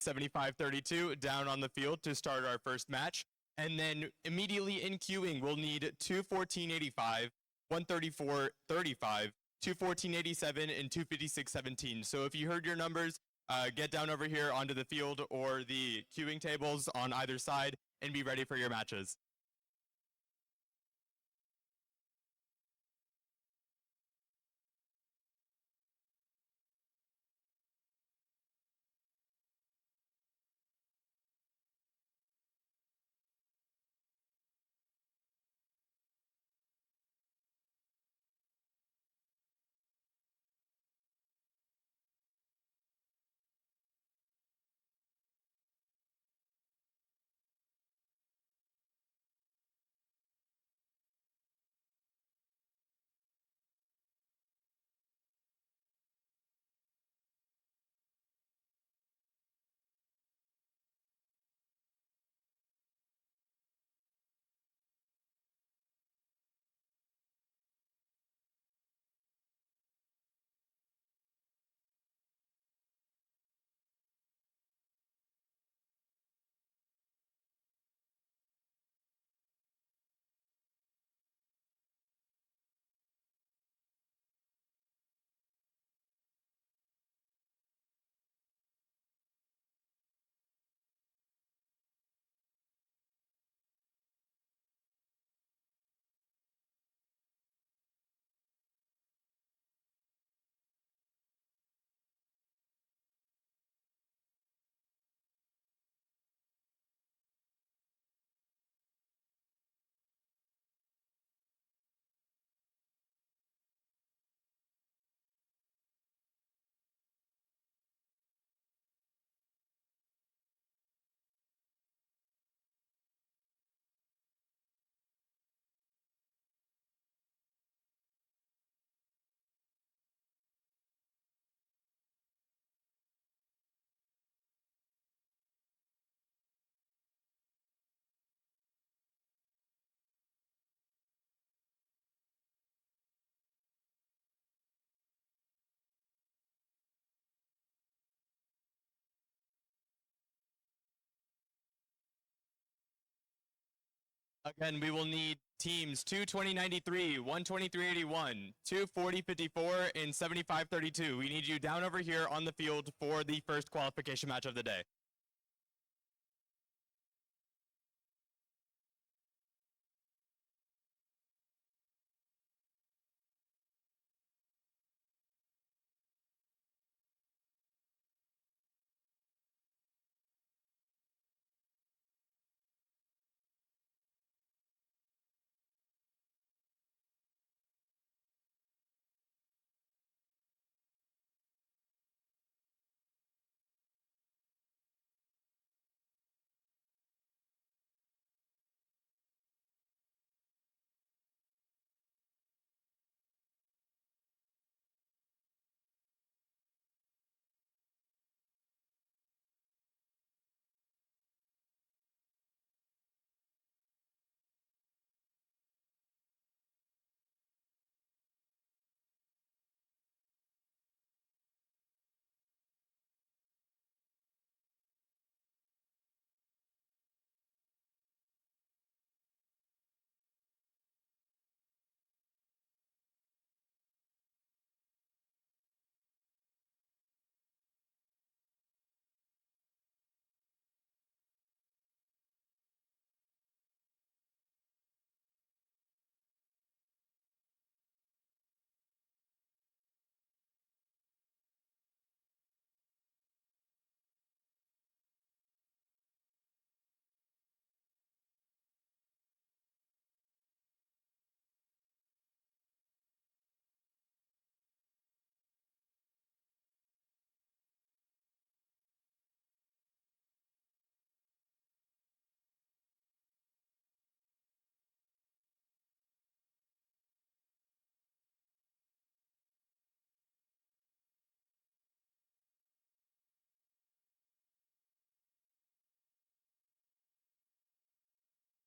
7532 down on the field to start our first match. And then immediately in queuing, we'll need 214.85, 134.35, 214.87, and 256.17. So if you heard your numbers, get down over here onto the field or the queuing tables on either side and be ready for your matches. Again, we will need teams 220.93, 123.81, 240.54, and 75.32. We need you down over here on the field for the first qualification match of the day.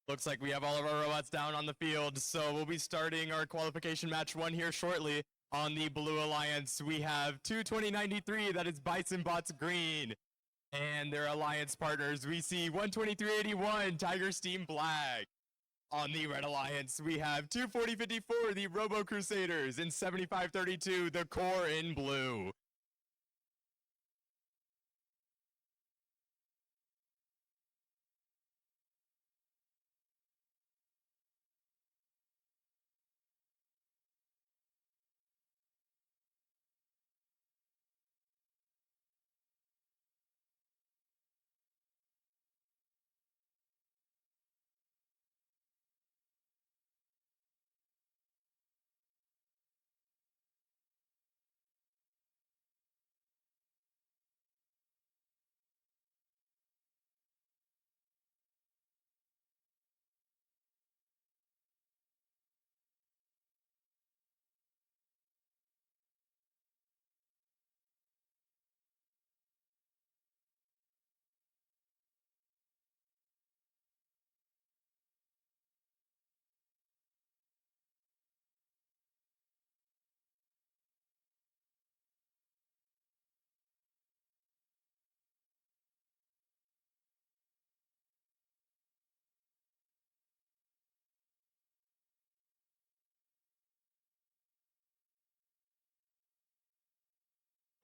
Looks like we have all of our robots down on the field, so we'll be starting our qualification match one here shortly. On the Blue Alliance, we have 220.93, that is Bison Bots Green. And their alliance partners, we see 123.81, Tiger Steam Black. On the Red Alliance, we have 240.54, the Robo Crusaders, and 75.32, the Core in Blue.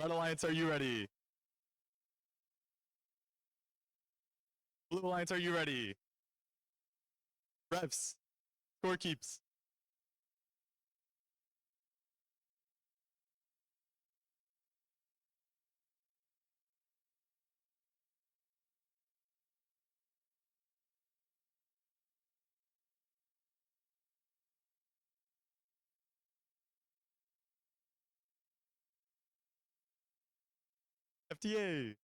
Red Alliance, are you ready? Blue Alliance, are you ready? Refs, score keeps. FTA.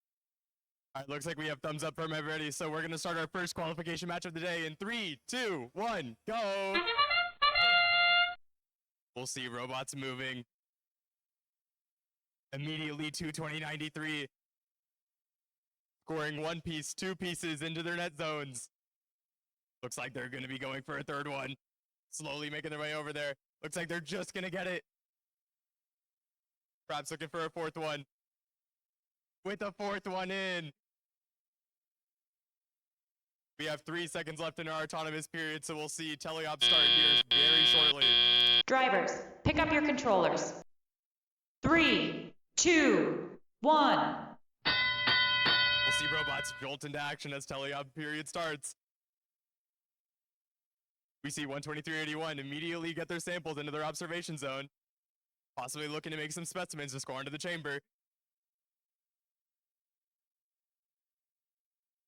All right, looks like we have thumbs up from everybody, so we're going to start our first qualification match of the day in 3, 2, 1, go! We'll see robots moving. Immediately 220.93. Scoring one piece, two pieces into their net zones. Looks like they're going to be going for a third one. Slowly making their way over there. Looks like they're just going to get it. Perhaps looking for a fourth one. With a fourth one in. We have 3 seconds left in our autonomous period, so we'll see teleop start here very shortly. Drivers, pick up your controllers. 3, 2, 1. We'll see robots jolt into action as teleop period starts. We see 123.81 immediately get their samples into their observation zone. Possibly looking to make some specimens to score into the chamber.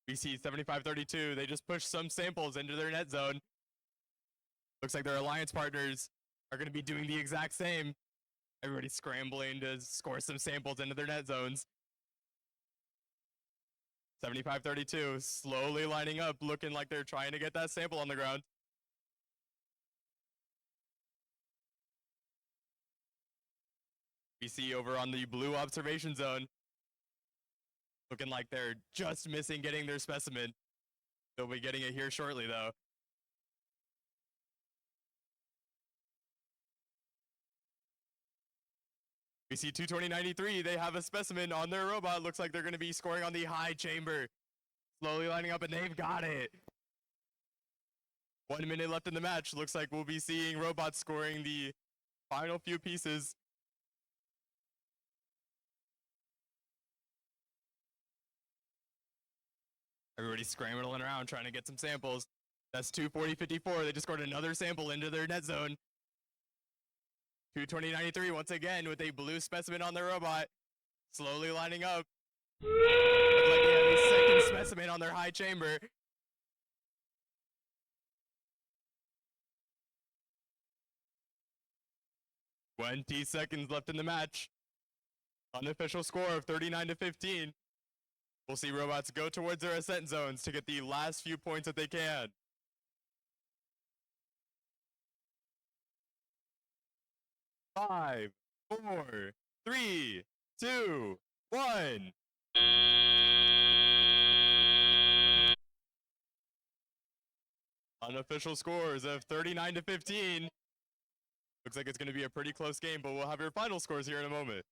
We see 75.32. They just push some samples into their net zone. Looks like their alliance partners are going to be doing the exact same. Everybody's scrambling to score some samples into their net zones. 75.32, slowly lining up, looking like they're trying to get that sample on the ground. We see over on the blue observation zone, looking like they're just missing getting their specimen. They'll be getting it here shortly, though. We see 220.93. They have a specimen on their robot. Looks like they're going to be scoring on the high chamber. Slowly lining up, and they've got it. 1 minute left in the match. Looks like we'll be seeing robots scoring the final few pieces. Everybody's scrambling around trying to get some samples. That's 240.54. They just scored another sample into their net zone. 220.93 once again with a blue specimen on their robot. Slowly lining up. Looks like they have a second specimen on their high chamber. "20 seconds left in the match. Unofficial score of 39-15. We'll see robots go towards their ascent zones to get the last few points that they can. Five, 4, 3, 2, 1. Unofficial scores of 39-15. Looks like it's going to be a pretty close game, but we'll have your final scores here in a moment.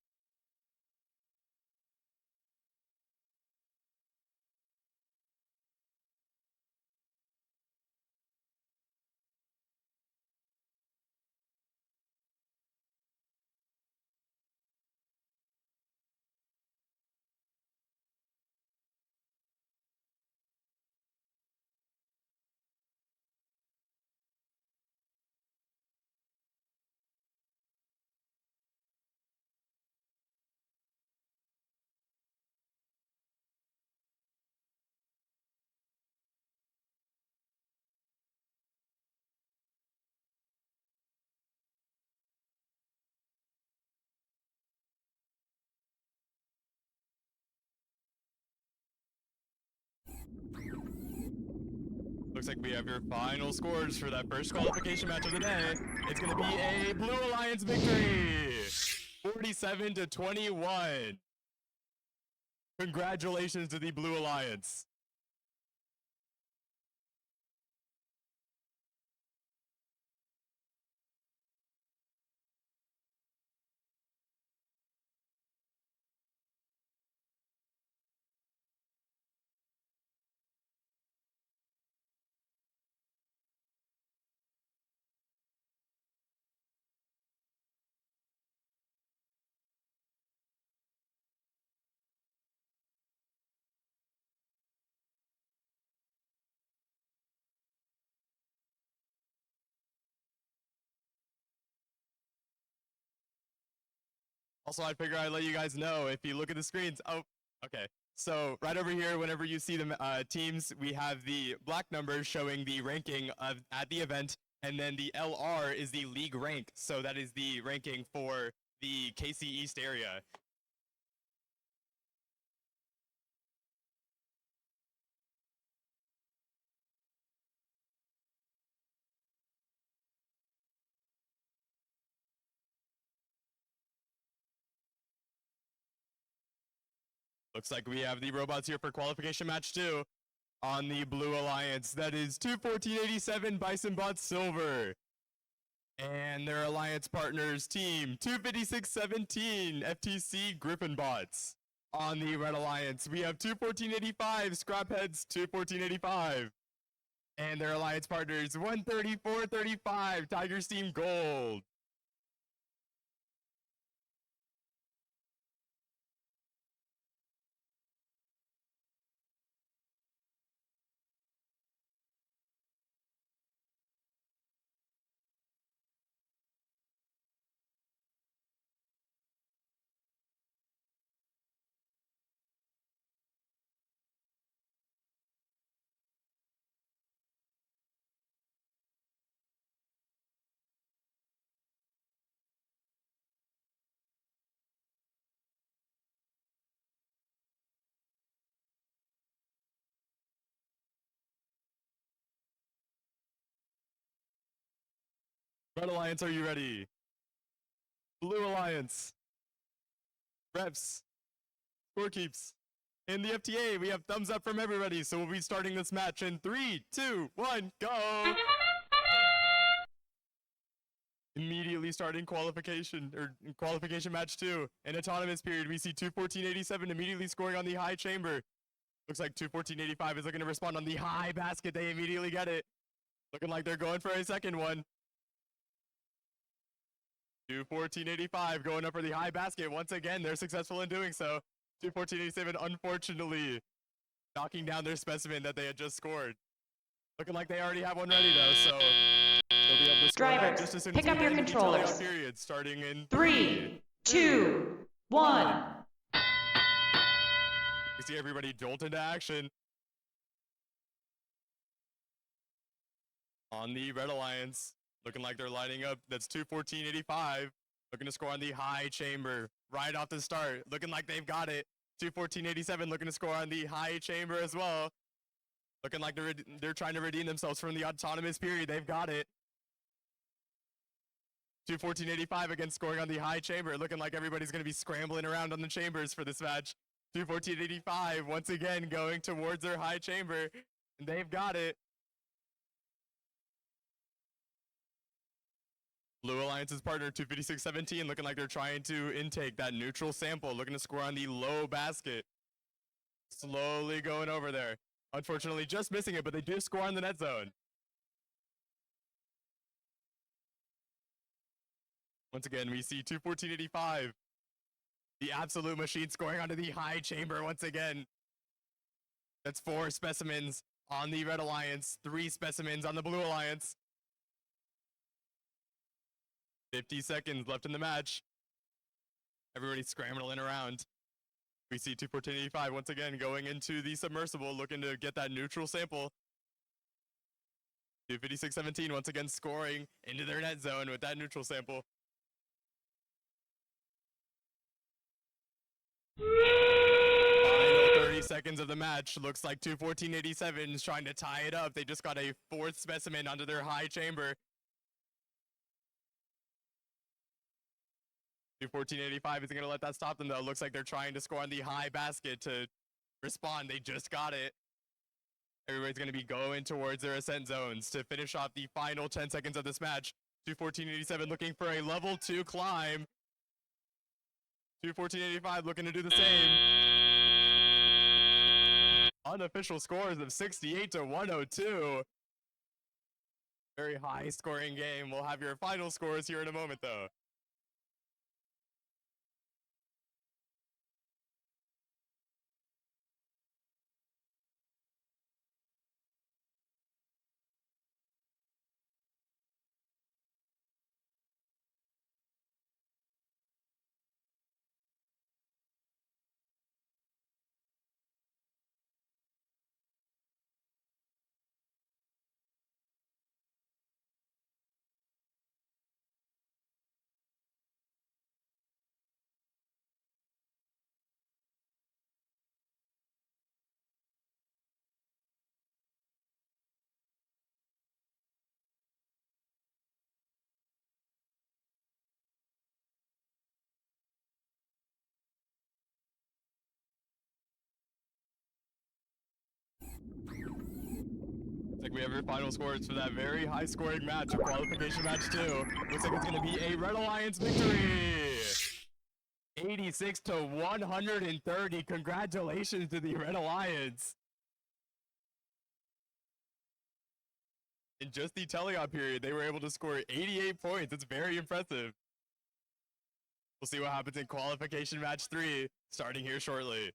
Looks like we have your final scores for that first qualification match of the day. It's going to be a Blue Alliance victory, 47-21. Congratulations to the Blue Alliance. Also, I figure I'd let you guys know if you look at the screens. Oh, okay. So right over here, whenever you see the teams, we have the black numbers showing the ranking of at the event, and then the LR is the league rank. So that is the ranking for the KC East area. Looks like we have the robots here for qualification match 2 on the Blue Alliance. That is 21487 Bison Bot Silver. And their alliance partners team 25617 FTC Griffin Bots. On the Red Alliance, we have 21485 Scrapheads 21485. And their alliance partners 13435 Tiger's Team Gold. Red Alliance, are you ready? Blue Alliance. Reps. Scorekeeps. In the FTA, we have thumbs up from everybody, so we'll be starting this match in 3, 2, 1, go! Immediately starting qualification match 2. In autonomous period, we see 21487 immediately scoring on the high chamber. Looks like 21485 is looking to respond on the high basket. They immediately get it. Looking like they're going for a second one. 21485 going up for the high basket. Once again, they're successful in doing so. 21487, unfortunately, knocking down their specimen that they had just scored. Looking like they already have one ready, though, so they'll be able to score Drivers, just as soon pick as we up your get into the controllers. teleout period, starting in 3, 2, 1. We see everybody jolt into action. On the Red Alliance, looking like they're lining up. That's 21485. Looking to score on the high chamber right off the start. Looking like they've got it. 21487 looking to score on the high chamber as well. Looking like they're trying to redeem themselves from the autonomous period. They've got it. 21485 again scoring on the high chamber. Looking like everybody's going to be scrambling around on the chambers for this match. 21485 once again going towards their high chamber. And they've got it. Blue Alliance's partner 25617 looking like they're trying to intake that neutral sample, looking to score on the low basket. Slowly going over there. Unfortunately, just missing it, but they do score on the net zone. Once again, we see 21485. The absolute machine scoring onto the high chamber once again. That's 4 specimens on the Red Alliance, 3 specimens on the Blue Alliance. 50 seconds left in the match. Everybody's scrambling around. We see 21485 once again going into the submersible, looking to get that neutral sample. 25617 once again scoring into their net zone with that neutral sample. Final 30 seconds of the match. Looks like 214.87 is trying to tie it up. They just got a fourth specimen onto their high chamber. 214.85 isn't going to let that stop them, though. Looks like they're trying to score on the high basket to respond. They just got it. Everybody's going to be going towards their ascent zones to finish off the final 10 seconds of this match. 214.87 looking for a level 2 climb. 214.85 looking to do the same. Unofficial scores of 68 to 102. Very high scoring game. We'll have your final scores here in a moment, though. Looks like we have your final scores for that very high scoring match of qualification match 2. Looks like it's going to be a Red Alliance victory. 86 to 130. Congratulations to the Red Alliance. In just the teleop period, they were able to score 88 points. It's very impressive. We'll see what happens in qualification match 3, starting here shortly.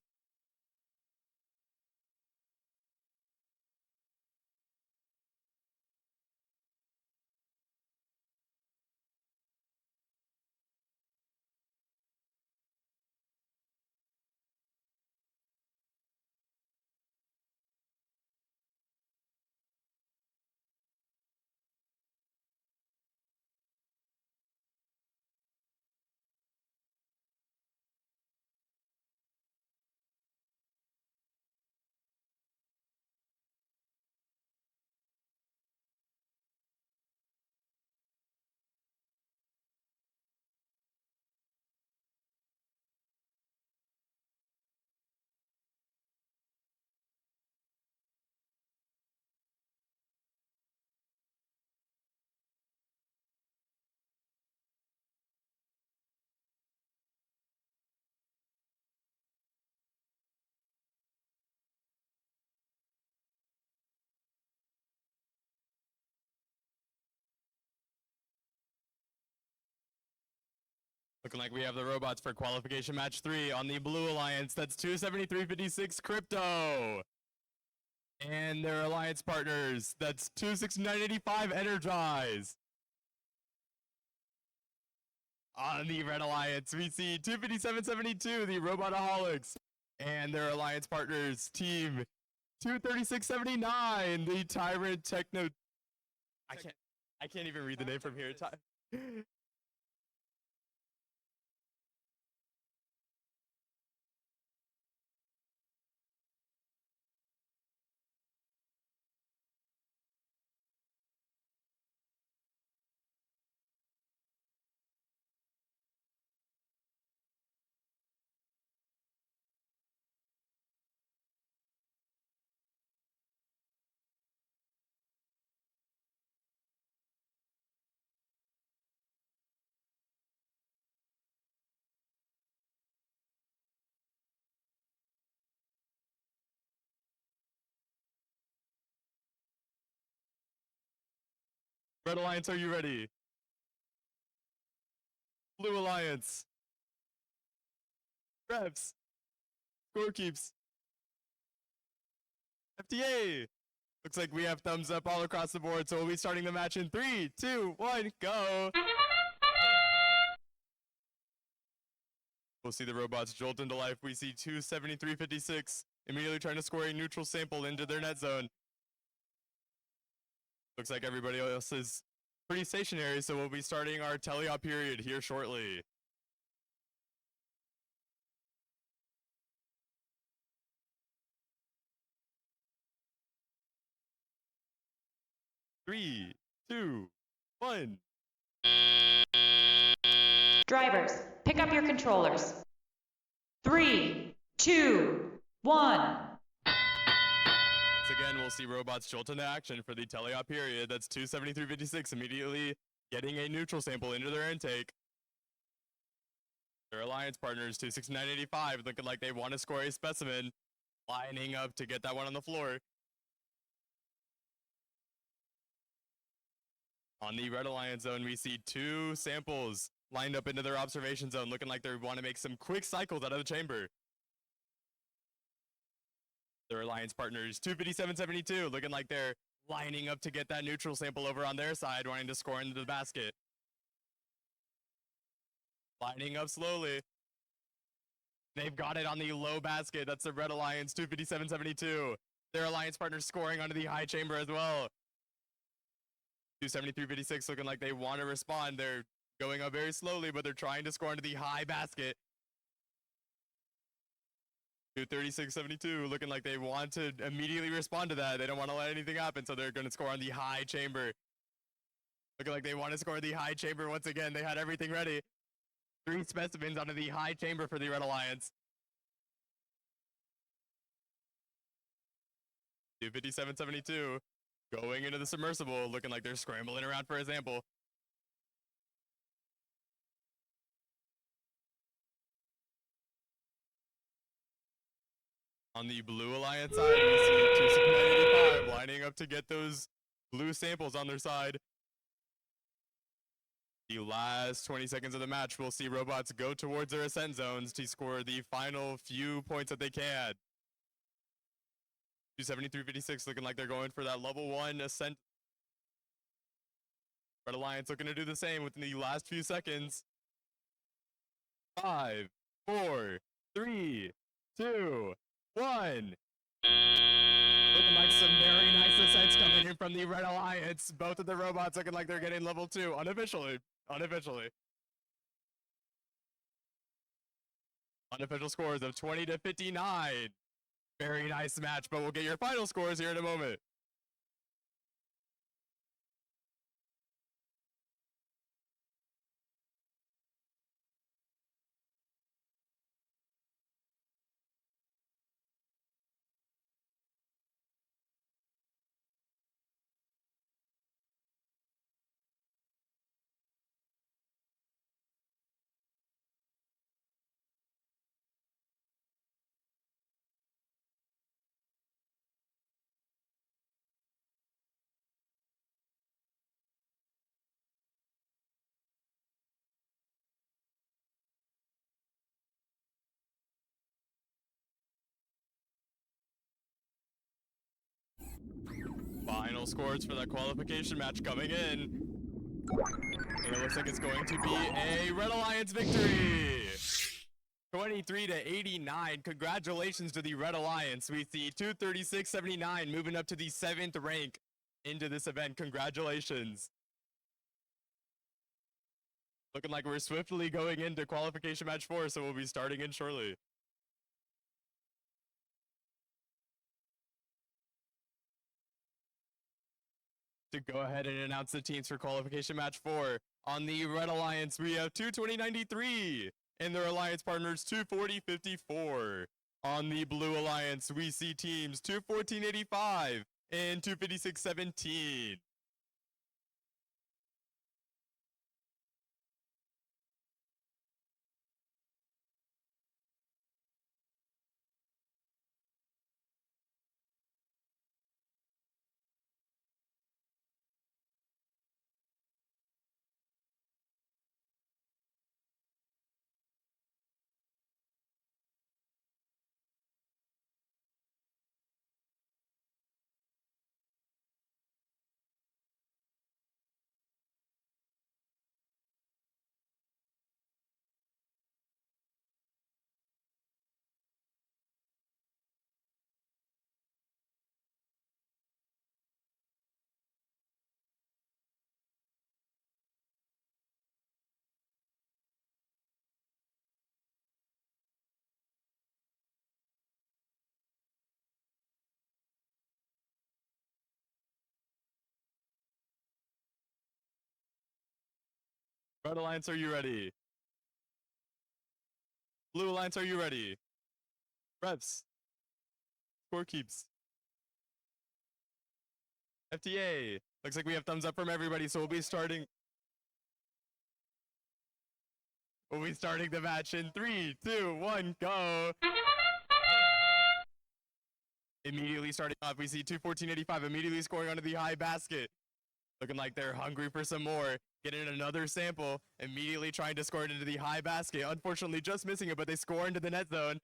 Looking like we have the robots for qualification match 3 on the Blue Alliance. That's 273.56 Crypto. And their alliance partners, that's 269.85 Energize. On the Red Alliance, we see 257.72, the Robotaholics. And their alliance partners, team 236.79, the Tyrant Techno. I can't even read the name from here. Red Alliance, are you ready? Blue Alliance. Reps. Scorekeeps. FTA. Looks like we have thumbs up all across the board, so we'll be starting the match in 3, 2, 1, go. We'll see the robots jolt into life. We see 273.56 immediately trying to score a neutral sample into their net zone. Looks like everybody else is pretty stationary, so we'll be starting our teleop period here shortly. 3, 2, 1. Drivers, pick up your controllers. 3, 2, 1. Once again, we'll see robots jolt into action for the teleop period. That's 273.56 immediately getting a neutral sample into their intake. Their alliance partners, 269.85, looking like they want to score a specimen, lining up to get that one on the floor. On the red alliance zone, we see 2 samples lined up into their observation zone, looking like they want to make some quick cycles out of the chamber. Their alliance partners, 257.72, looking like they're lining up to get that neutral sample over on their side, wanting to score into the basket. Lining up slowly. They've got it on the low basket. That's the red alliance, 257.72. Their alliance partners scoring onto the high chamber as well. 273.56, looking like they want to respond. They're going up very slowly, but they're trying to score into the high basket. 236.72, looking like they want to immediately respond to that. They don't want to let anything happen, so they're going to score on the high chamber. Looking like they want to score the high chamber once again. They had everything ready. 3 specimens onto the high chamber for the Red Alliance. 257.72, going into the submersible, looking like they're scrambling around for a sample. On the blue alliance side, we see 269.85 lining up to get those blue samples on their side. The last 20 seconds of the match, we'll see robots go towards their ascent zones to score the final few points that they can. 273.56 looking like they're going for that level 1 ascent. Red Alliance looking to do the same within the last few seconds. 5, 4, 3, 2, 1. Looking like some very nice ascents coming in from the Red Alliance. Both of the robots looking like they're getting level 2 unofficially. Unofficial scores of 20 to 59. Very nice match, but we'll get your final scores here in a moment. Final scores for that qualification match coming in. And it looks like it's going to be a Red Alliance victory. 23 to 89. Congratulations to the Red Alliance. We see 236.79 moving up to the 7th rank into this event. Congratulations. Looking like we're swiftly going into qualification match 4, so we'll be starting in shortly. To go ahead and announce the teams for qualification match 4. On the Red Alliance, we have 220.93, and their alliance partners 240.54. On the Blue Alliance, we see teams 214.85 and 256.17. Red Alliance, are you ready? Blue Alliance, are you ready? Reps. Score keeps. FTA. Looks like we have thumbs up from everybody, so we'll be starting the match in 3, 2, 1, go. Immediately starting off, we see 214.85 immediately scoring onto the high basket. Looking like they're hungry for some more. Getting another sample, immediately trying to score it into the high basket. Unfortunately, just missing it, but they score into the net zone.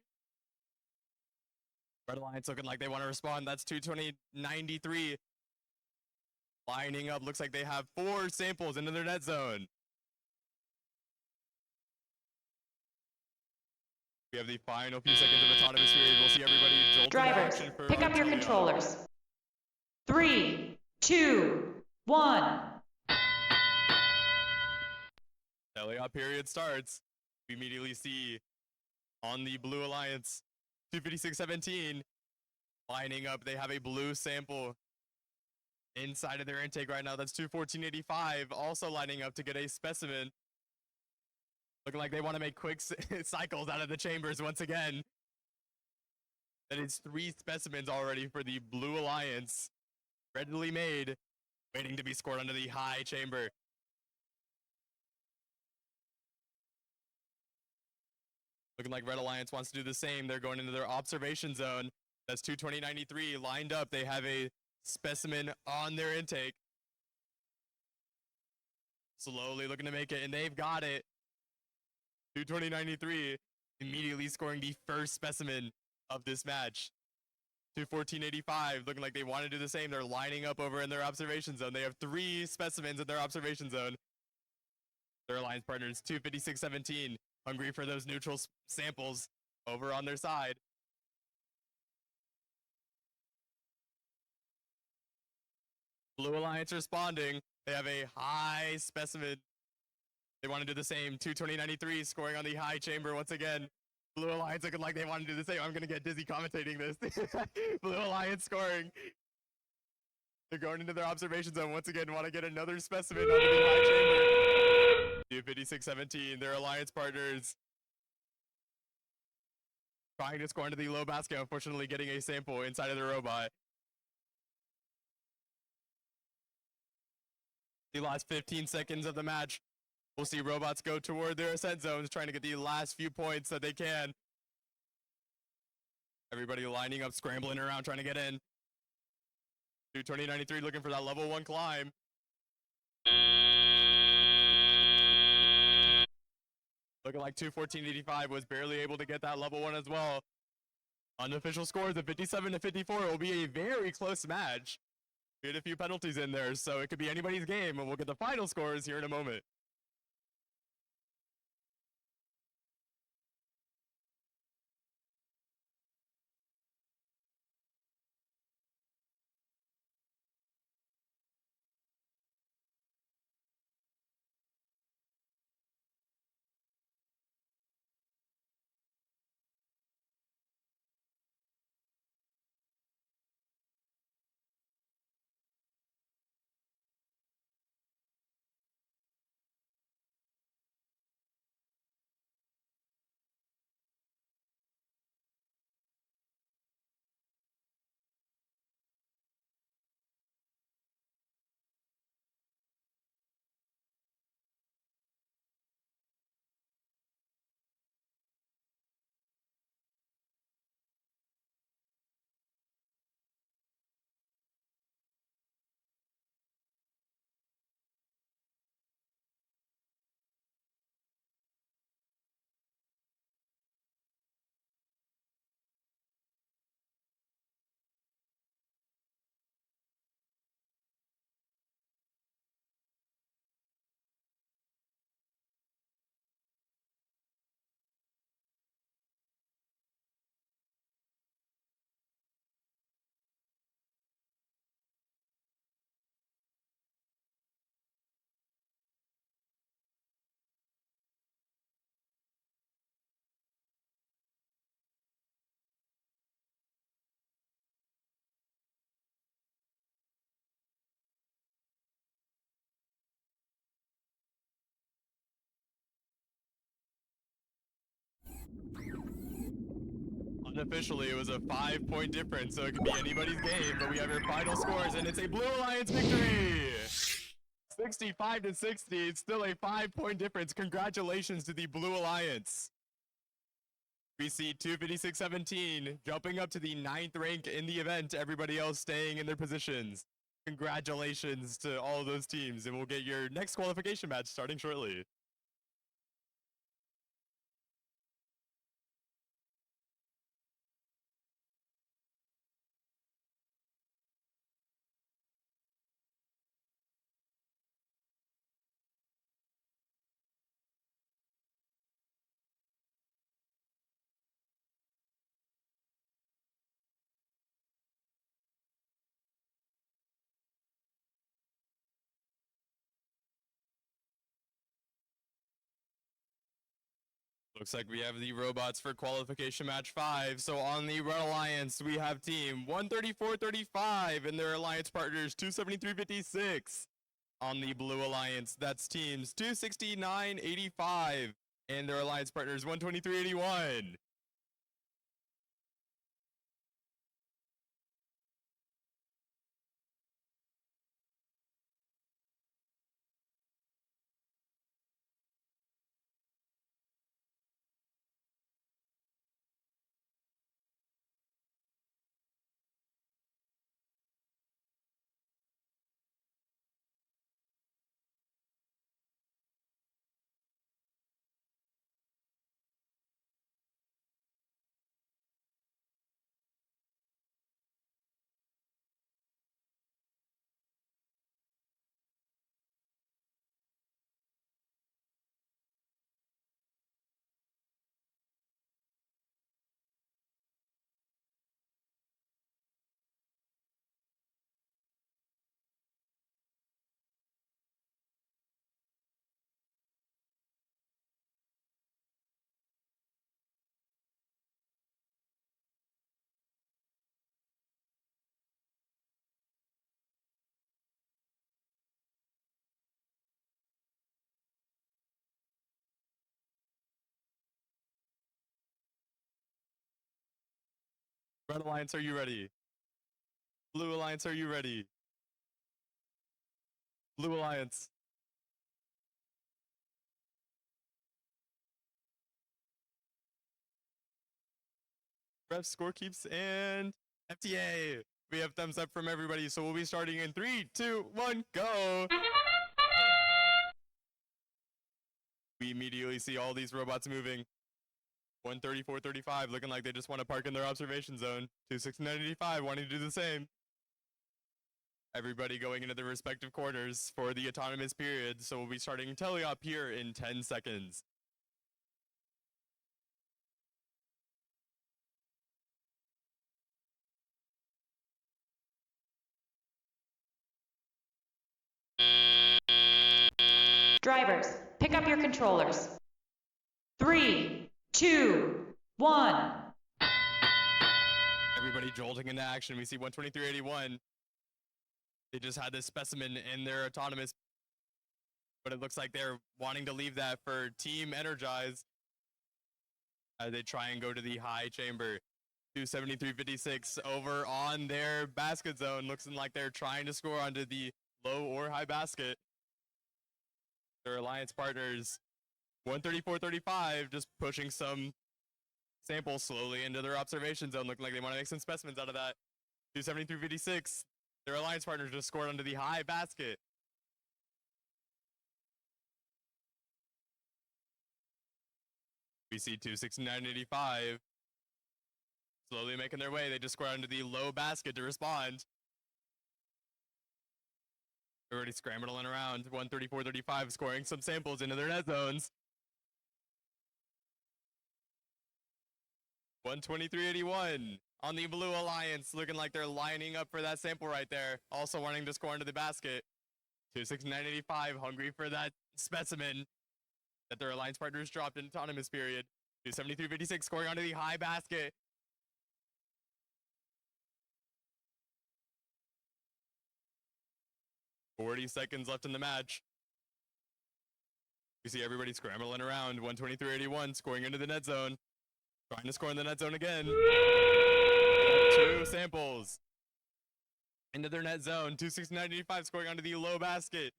Red Alliance looking like they want to respond. That's 220.93. Lining up, looks like they have 4 samples into their net zone. We have the final few seconds of autonomous period. We'll see everybody jolt into Drivers, action for pick up your Ontario. controllers. 3, 2, 1. Teleop period starts. We immediately see on the Blue Alliance 256.17 lining up. They have a blue sample inside of their intake right now. That's 214.85 also lining up to get a specimen. Looking like they want to make quick cycles out of the chambers once again. That is 3 specimens already for the Blue Alliance. Readily made, waiting to be scored under the high chamber. Looking like Red Alliance wants to do the same. They're going into their observation zone. That's 220.93 lined up. They have a specimen on their intake. Slowly looking to make it, and they've got it. 220.93 immediately scoring the first specimen of this match. 214.85 looking like they want to do the same. They're lining up over in their observation zone. They have 3 specimens in their observation zone. Their alliance partners 256.17 hungry for those neutral samples over on their side. Blue Alliance responding. They have a high specimen. They want to do the same. 220.93 scoring on the high chamber once again. Blue Alliance looking like they want to do the same. I'm going to get dizzy commentating this. Blue Alliance scoring. They're going into their observation zone once again. Want to get another specimen onto the high chamber. 256.17. Their alliance partners trying to score into the low basket. Unfortunately, getting a sample inside of the robot. The last 15 seconds of the match. We'll see robots go toward their ascent zones, trying to get the last few points that they can. Everybody lining up, scrambling around, trying to get in. 220.93 looking for that level 1 climb. Looking like 214.85 was barely able to get that level 1 as well. Unofficial scores of 57-54 will be a very close match. We had a few penalties in there, so it could be anybody's game, and we'll get the final scores here in a moment. Unofficially, it was a 5-point difference, so it could be anybody's game, but we have your final scores, and it's a Blue Alliance victory! 65 to 60, it's still a 5-point difference. Congratulations to the Blue Alliance. We see 256-17 jumping up to the 9th rank in the event, everybody else staying in their positions. Congratulations to all of those teams, and we'll get your next qualification match starting shortly. Looks like we have the robots for qualification match 5. So on the Red Alliance, we have team 134-35 and their alliance partners 273-56. On the Blue Alliance, that's teams 269-85 and their alliance partners 123-81. Red Alliance, are you ready? Blue Alliance, are you ready? Blue Alliance. Ref scorekeeps and FTA. We have thumbs up from everybody, so we'll be starting in 3, 2, 1, go. We immediately see all these robots moving. 134-35, looking like they just want to park in their observation zone. 269-85, wanting to do the same. Everybody going into their respective corners for the autonomous period, so we'll be starting teleop here in 10 seconds. Drivers, pick up your controllers. 3, 2, 1. Everybody jolting into action. We see 123-81. They just had this specimen in their autonomous, but it looks like they're wanting to leave that for Team Energize as they try and go to the high chamber. 273-56 over on their basket zone. Looks like they're trying to score onto the low or high basket. Their alliance partners 134-35 just pushing some samples slowly into their observation zone, looking like they want to make some specimens out of that. 273-56, their alliance partners just scored onto the high basket. We see 269-85 slowly making their way. They just scored onto the low basket to respond. They're already scrambling around. 134-35 scoring some samples into their net zones. 123-81 on the Blue Alliance, looking like they're lining up for that sample right there. Also wanting to score into the basket. 269-85, hungry for that specimen that their alliance partners dropped in autonomous period. 273-56 scoring onto the high basket. $40 seconds left in the match. You see everybody scrambling around. 123-81 scoring into the net zone. Trying to score in the net zone again. Two samples. Into their net zone. 269.85 scoring onto the low basket.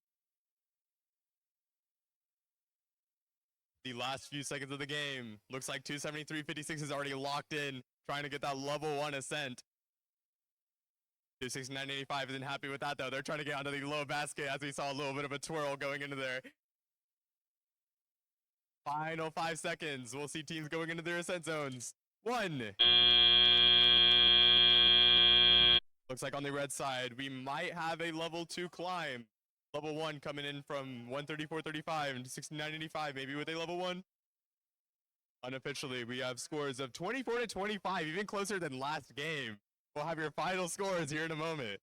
The last few seconds of the game. Looks like 273.56 is already locked in. Trying to get that level 1 ascent. 269.85 isn't happy with that though. They're trying to get onto the low basket as we saw a little bit of a twirl going into there. Final 5 seconds. We'll see teams going into their ascent zones. 1. Looks like on the red side, we might have a level 2 climb. Level 1 coming in from 134.35 and 69.85, maybe with a level 1. Unofficially, we have scores of 24-25, even closer than last game. We'll have your final scores here in a moment.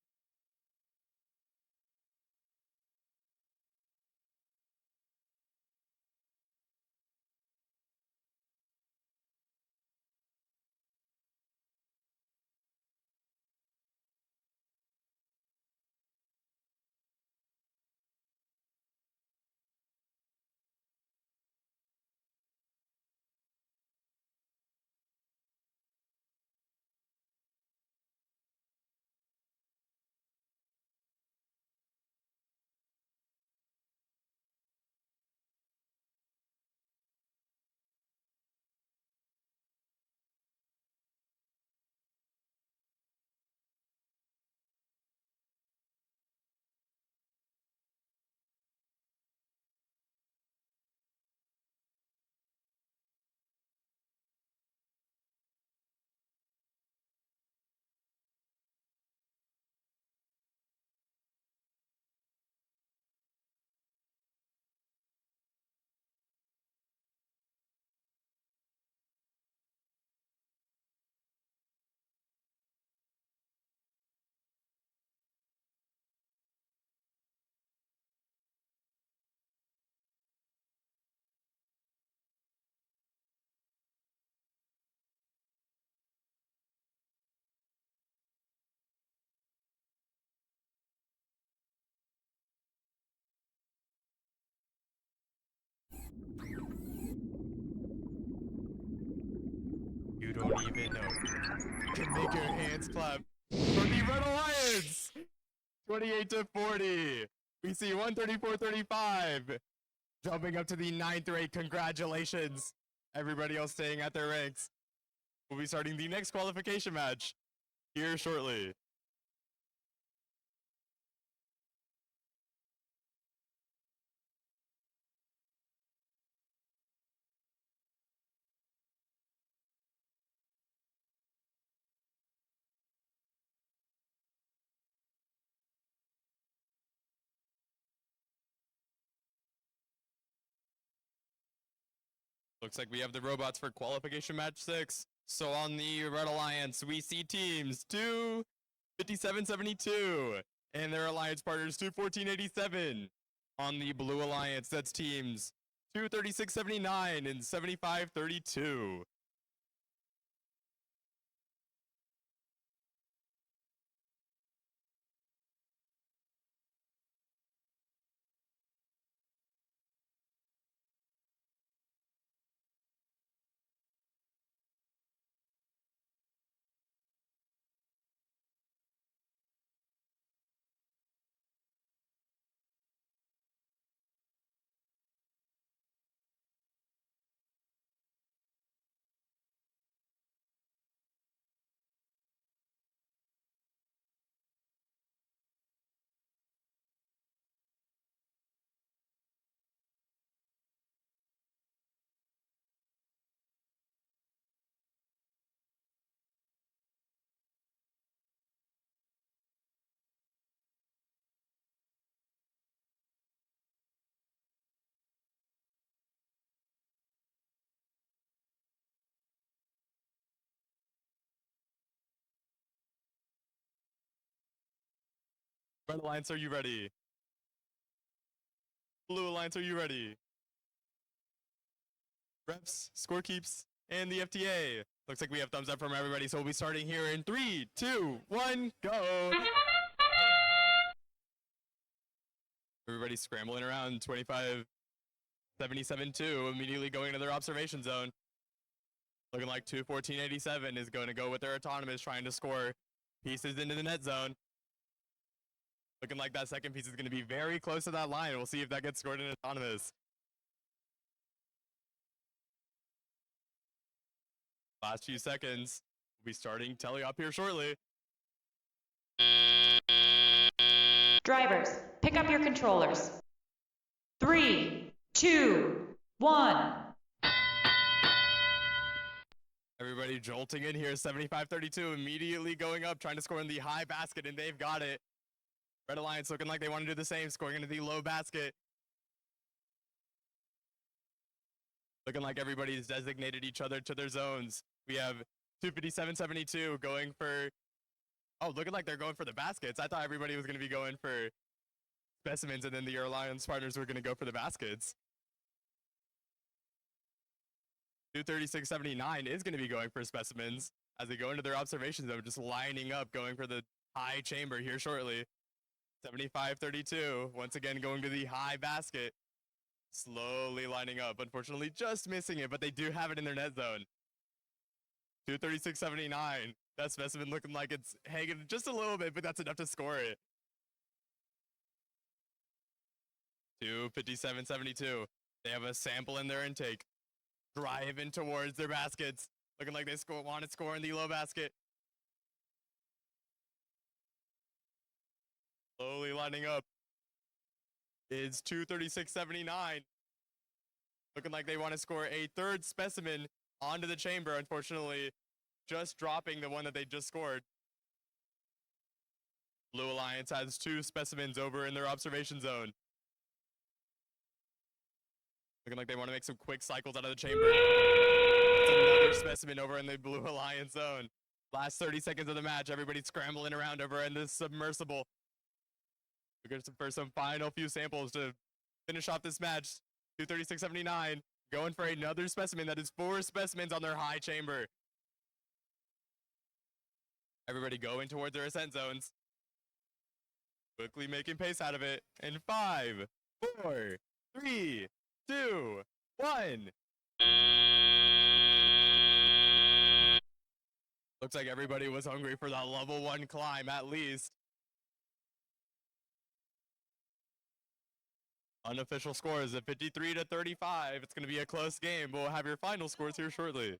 You don't even know. Can make your hands clap for the Red Alliance. 28-40. We see 134.35. Jumping up to the 9th rate. Congratulations. Everybody else staying at their ranks. We'll be starting the next qualification match here shortly. Looks like we have the robots for qualification match 6. So on the Red Alliance, we see teams 257.72 and their alliance partners 214.87. On the Blue Alliance, that's teams 236.79 and 75.32. Red Alliance, are you ready? Blue Alliance, are you ready? Reps, score keeps, and the FTA. Looks like we have thumbs up from everybody, so we'll be starting here in 3, 2, 1, go! Everybody's scrambling around 25.77.2, immediately going to their observation zone. Looking like 214.87 is going to go with their autonomous, trying to score pieces into the net zone. Looking like that second piece is going to be very close to that line. We'll see if that gets scored in autonomous. Last few seconds. We'll be starting telly up here shortly. Drivers, pick up your controllers. 3, 2, 1. Everybody jolting in here. 75-32 immediately going up, trying to score in the high basket, and they've got it. Red Alliance looking like they want to do the same, scoring into the low basket. Looking like everybody's designated each other to their zones. We have 257.72 going for... Oh, looking like they're going for the baskets. I thought everybody was going to be going for specimens, and then the Alliance partners were going to go for the baskets. 236.79 is going to be going for specimens as they go into their observation zone, just lining up, going for the high chamber here shortly. 75-32, once again going to the high basket. Slowly lining up, unfortunately just missing it, but they do have it in their net zone. 236.79, that specimen looking like it's hanging just a little bit, but that's enough to score it. 257.72, they have a sample in their intake. Driving towards their baskets, looking like they want to score in the low basket. Slowly lining up is 236.79. Looking like they want to score a third specimen onto the chamber. Unfortunately, just dropping the one that they just scored. Blue Alliance has 2 specimens over in their observation zone. Looking like they want to make some quick cycles out of the chamber. It's another specimen over in the Blue Alliance zone. Last 30 seconds of the match, everybody's scrambling around over in this submersible. Looking for some final few samples to finish off this match. 236.79, going for another specimen. That is 4 specimens on their high chamber. Everybody going towards their ascent zones. Quickly making pace out of it. In 5, 4, 3, 2, 1. Looks like everybody was hungry for that level 1 climb at least. Unofficial scores at 53-35. It's going to be a close game, but we'll have your final scores here shortly.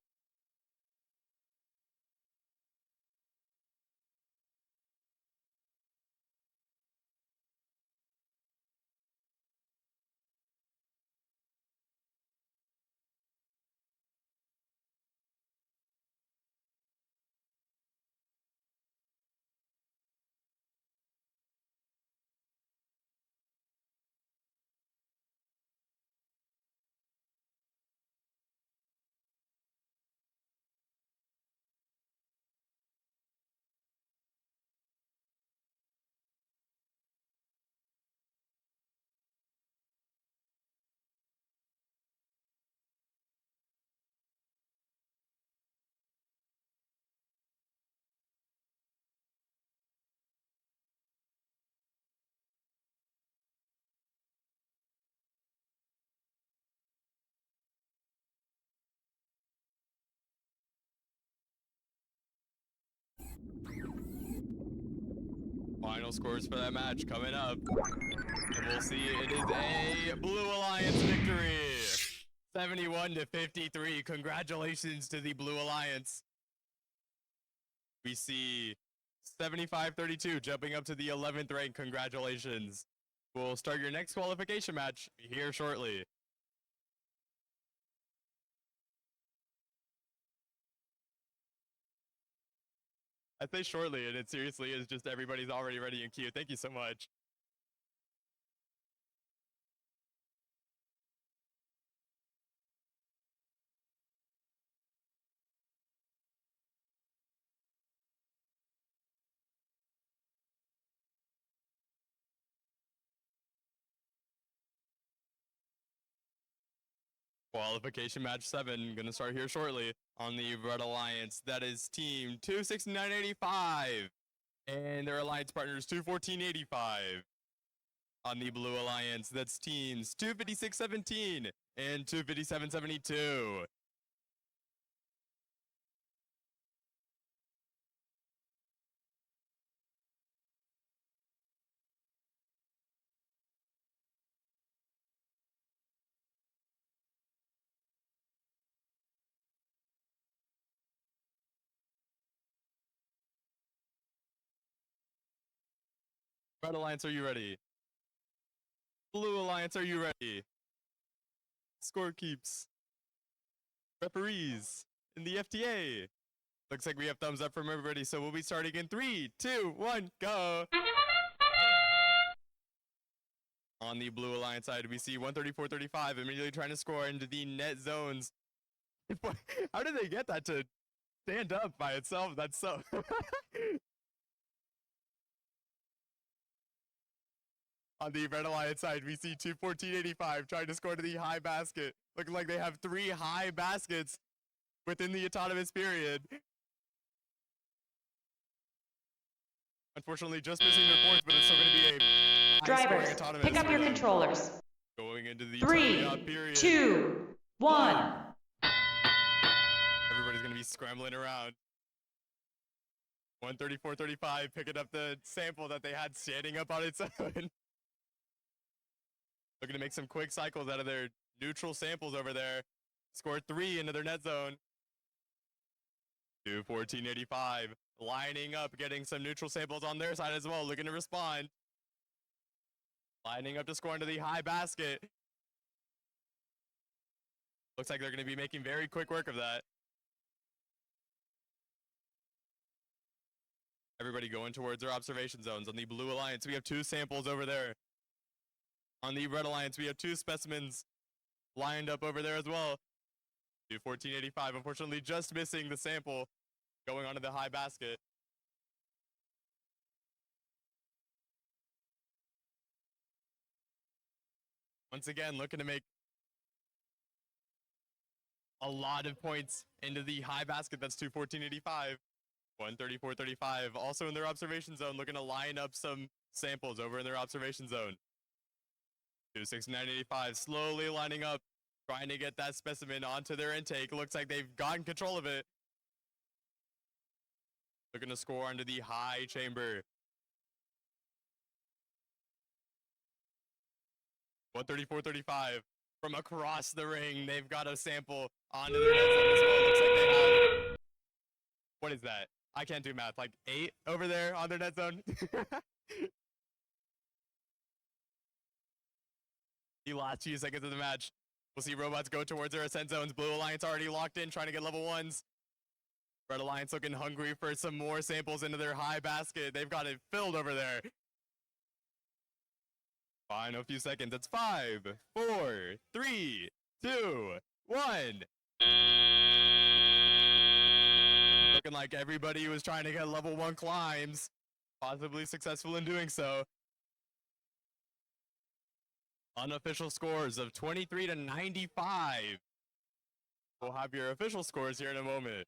Final scores for that match coming up. And we'll see it is a Blue Alliance victory. 71-53. Congratulations to the Blue Alliance. We see 75-32 jumping up to the 11th rank. Congratulations. We'll start your next qualification match here shortly. I say shortly, and it seriously is just everybody's already ready in queue. Thank you so much. Qualification match 7, gonna start here shortly on the Red Alliance. That is team 269.85, and their alliance partners 214.85. On the Blue Alliance, that's teams 256.17 and 257.72. Red Alliance, are you ready? Blue Alliance, are you ready? Score keeps. Referees in the FTA. Looks like we have thumbs up from everybody, so we'll be starting in 3, 2, 1, go. On the Blue Alliance side, we see 134-35 immediately trying to score into the net zones. How did they get that to stand up by itself? That's so... On the Red Alliance side, we see 214-85 trying to score to the high basket. Looking like they have 3 high baskets within the autonomous period. Unfortunately, just missing their fourth, but it's still going to be a Drivers, pick up your controllers. Going into the 3, period. 2, 1. Everybody's going to be scrambling around. 134-35, picking up the sample that they had standing up on its own. Looking to make some quick cycles out of their neutral samples over there. Scored 3 into their net zone. 214-85, lining up, getting some neutral samples on their side as well, looking to respond. Lining up to score into the high basket. Looks like they're going to be making very quick work of that. Everybody going towards their observation zones. On the Blue Alliance, we have 2 samples over there. On the Red Alliance, we have 2 specimens lined up over there as well. 214-85, unfortunately just missing the sample going onto the high basket. Once again, looking to make a lot of points into the high basket. That's 214-85. 134-35, also in their observation zone, looking to line up some samples over in their observation zone. 269-85, slowly lining up, trying to get that specimen onto their intake. Looks like they've gotten control of it. Looking to score into the high chamber. 134-35, from across the ring, they've got a sample onto their net zone as well. Looks like they have, what is that? I can't do math, like 8 over there on their net zone. The last few seconds of the match. We'll see robots go towards their ascent zones. Blue Alliance already locked in, trying to get level 1s. Red Alliance looking hungry for some more samples into their high basket. They've got it filled over there. Final few seconds. It's 5, 4, 3, 2, 1. Looking like everybody was trying to get level 1 climbs. Possibly successful in doing so. Unofficial scores of 23-95. We'll have your official scores here in a moment.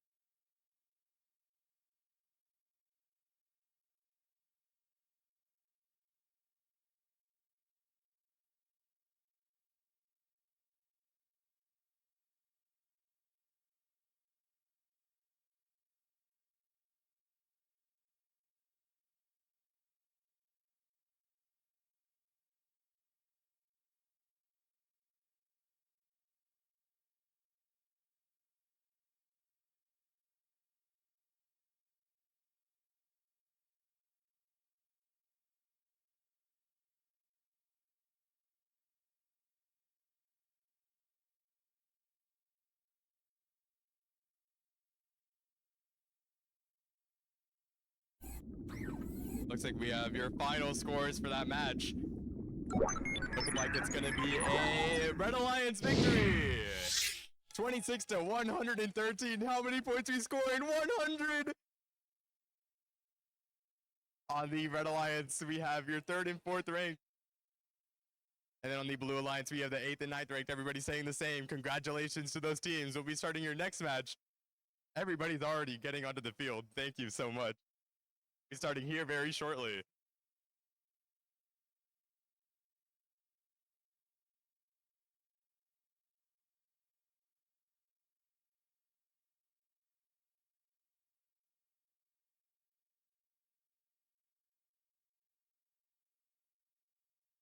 Looks like we have your final scores for that match. Looking like it's going to be a Red Alliance victory. 26-113. How many points we scored? 100! On the Red Alliance, we have your 3rd and 4th rank. And then on the Blue Alliance, we have the 8th and 9th ranked. Everybody saying the same. Congratulations to those teams. We'll be starting your next match. Everybody's already getting onto the field. Thank you so much. We'll be starting here very shortly.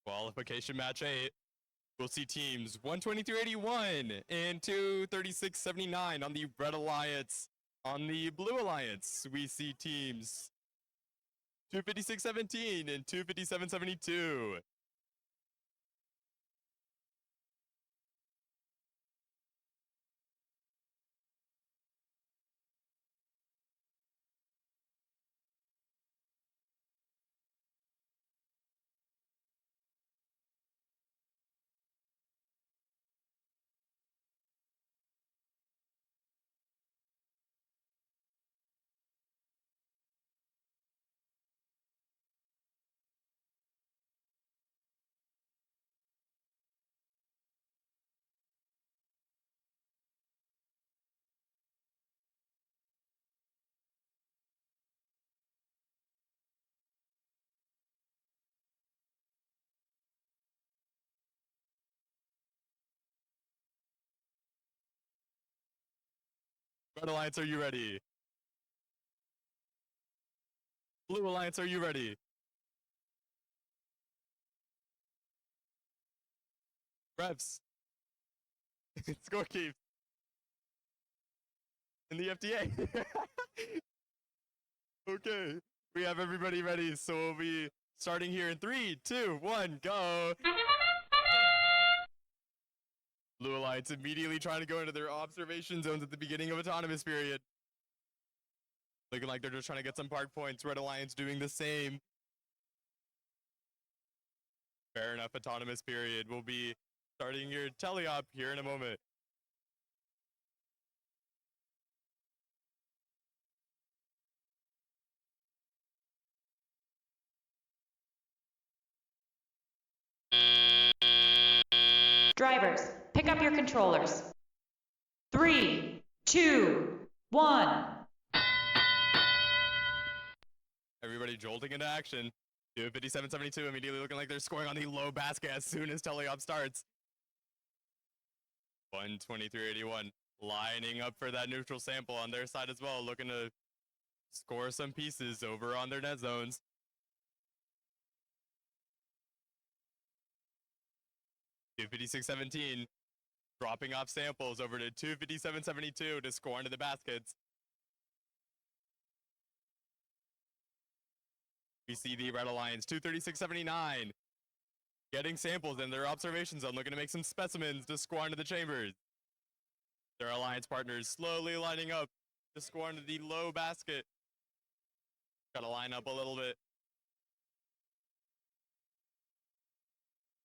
Qualification match 8. We'll see teams 123-81 and 236-79 on the Red Alliance. On the Blue Alliance, we see teams 256.17 and 257.72. Red Alliance, are you ready? Blue Alliance, are you ready? Reps. Scorekeeps. In the FDA. Okay. We have everybody ready, so we'll be starting here in 3, 2, 1, go. Blue Alliance immediately trying to go into their observation zones at the beginning of autonomous period. Looking like they're just trying to get some park points. Red Alliance doing the same. Fair enough, autonomous period. We'll be starting your teleop here in a moment. Drivers, pick up your controllers. 3, 2, 1. Everybody jolting into action. 257.72 immediately looking like they're scoring on the low basket as soon as teleop starts. 123.81 lining up for that neutral sample on their side as well, looking to score some pieces over on their net zones. 256.17 dropping off samples over to 257.72 to score into the baskets. We see the Red Alliance 236.79 getting samples in their observation zone, looking to make some specimens to score into the chambers. Their alliance partners slowly lining up to score into the low basket. Gotta line up a little bit.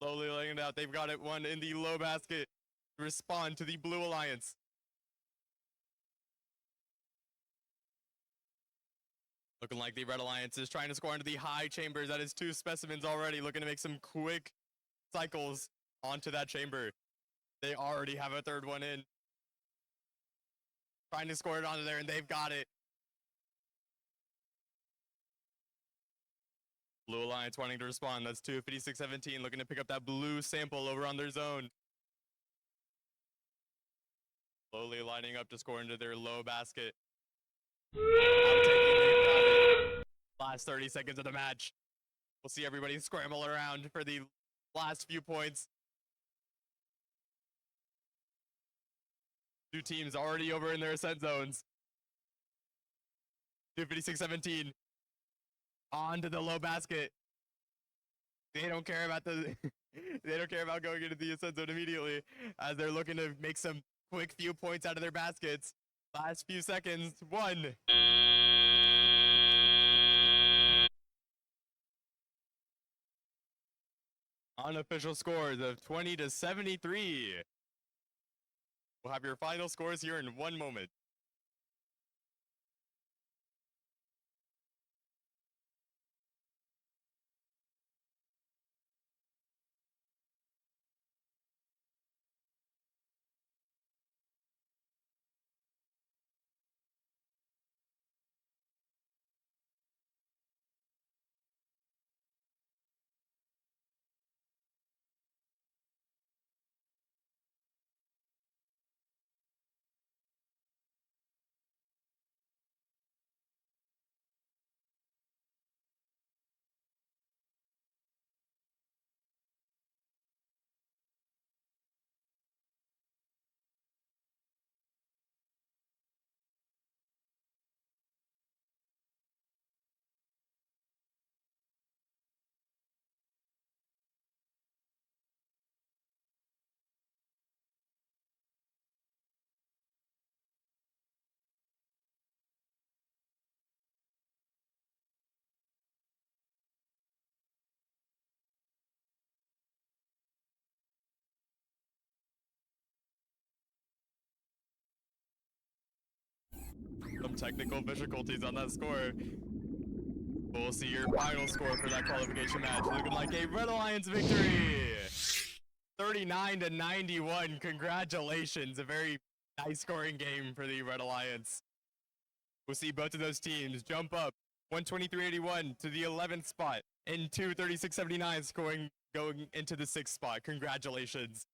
Slowly laying it out. They've got it one in the low basket. Respond to the Blue Alliance. Looking like the Red Alliance is trying to score into the high chambers. That is 2 specimens already. Looking to make some quick cycles onto that chamber. They already have a 3rd one in. Trying to score it onto there, and they've got it. Blue Alliance wanting to respond. That's 256.17, looking to pick up that blue sample over on their zone. Slowly lining up to score into their low basket. Last 30 seconds of the match. We'll see everybody scramble around for the last few points. 2 teams already over in their ascent zones. 256.17 onto the low basket. They don't care about the they don't care about going into the ascent zone immediately as they're looking to make some quick few points out of their baskets. Last few seconds. 1. Unofficial scores of 20-73. We'll have your final scores here in 1 moment. some technical difficulties on that score. We'll see your final score for that qualification match. Looking like a Red Alliance victory. 39-91. Congratulations. A very nice scoring game for the Red Alliance. We'll see both of those teams jump up 123.81 to the 11th spot and 236.79 scoring going into the 6th spot. Congratulations.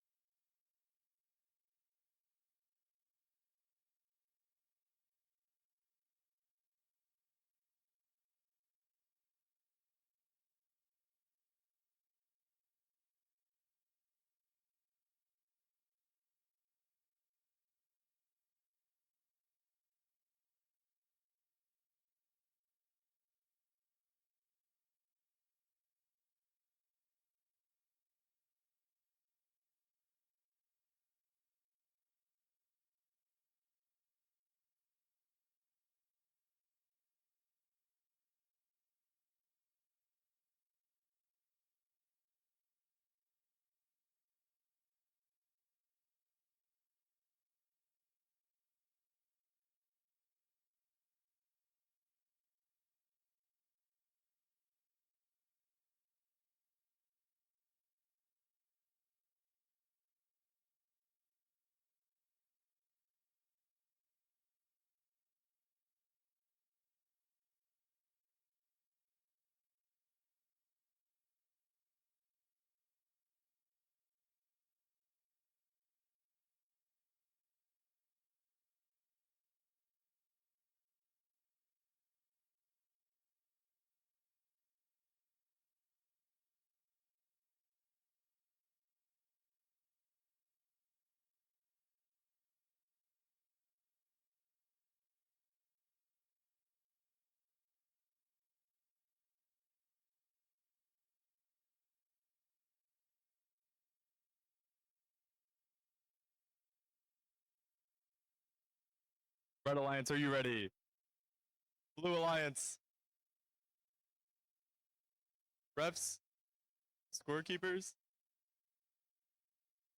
Red Alliance, are you ready? Blue Alliance. Refs, scorekeepers,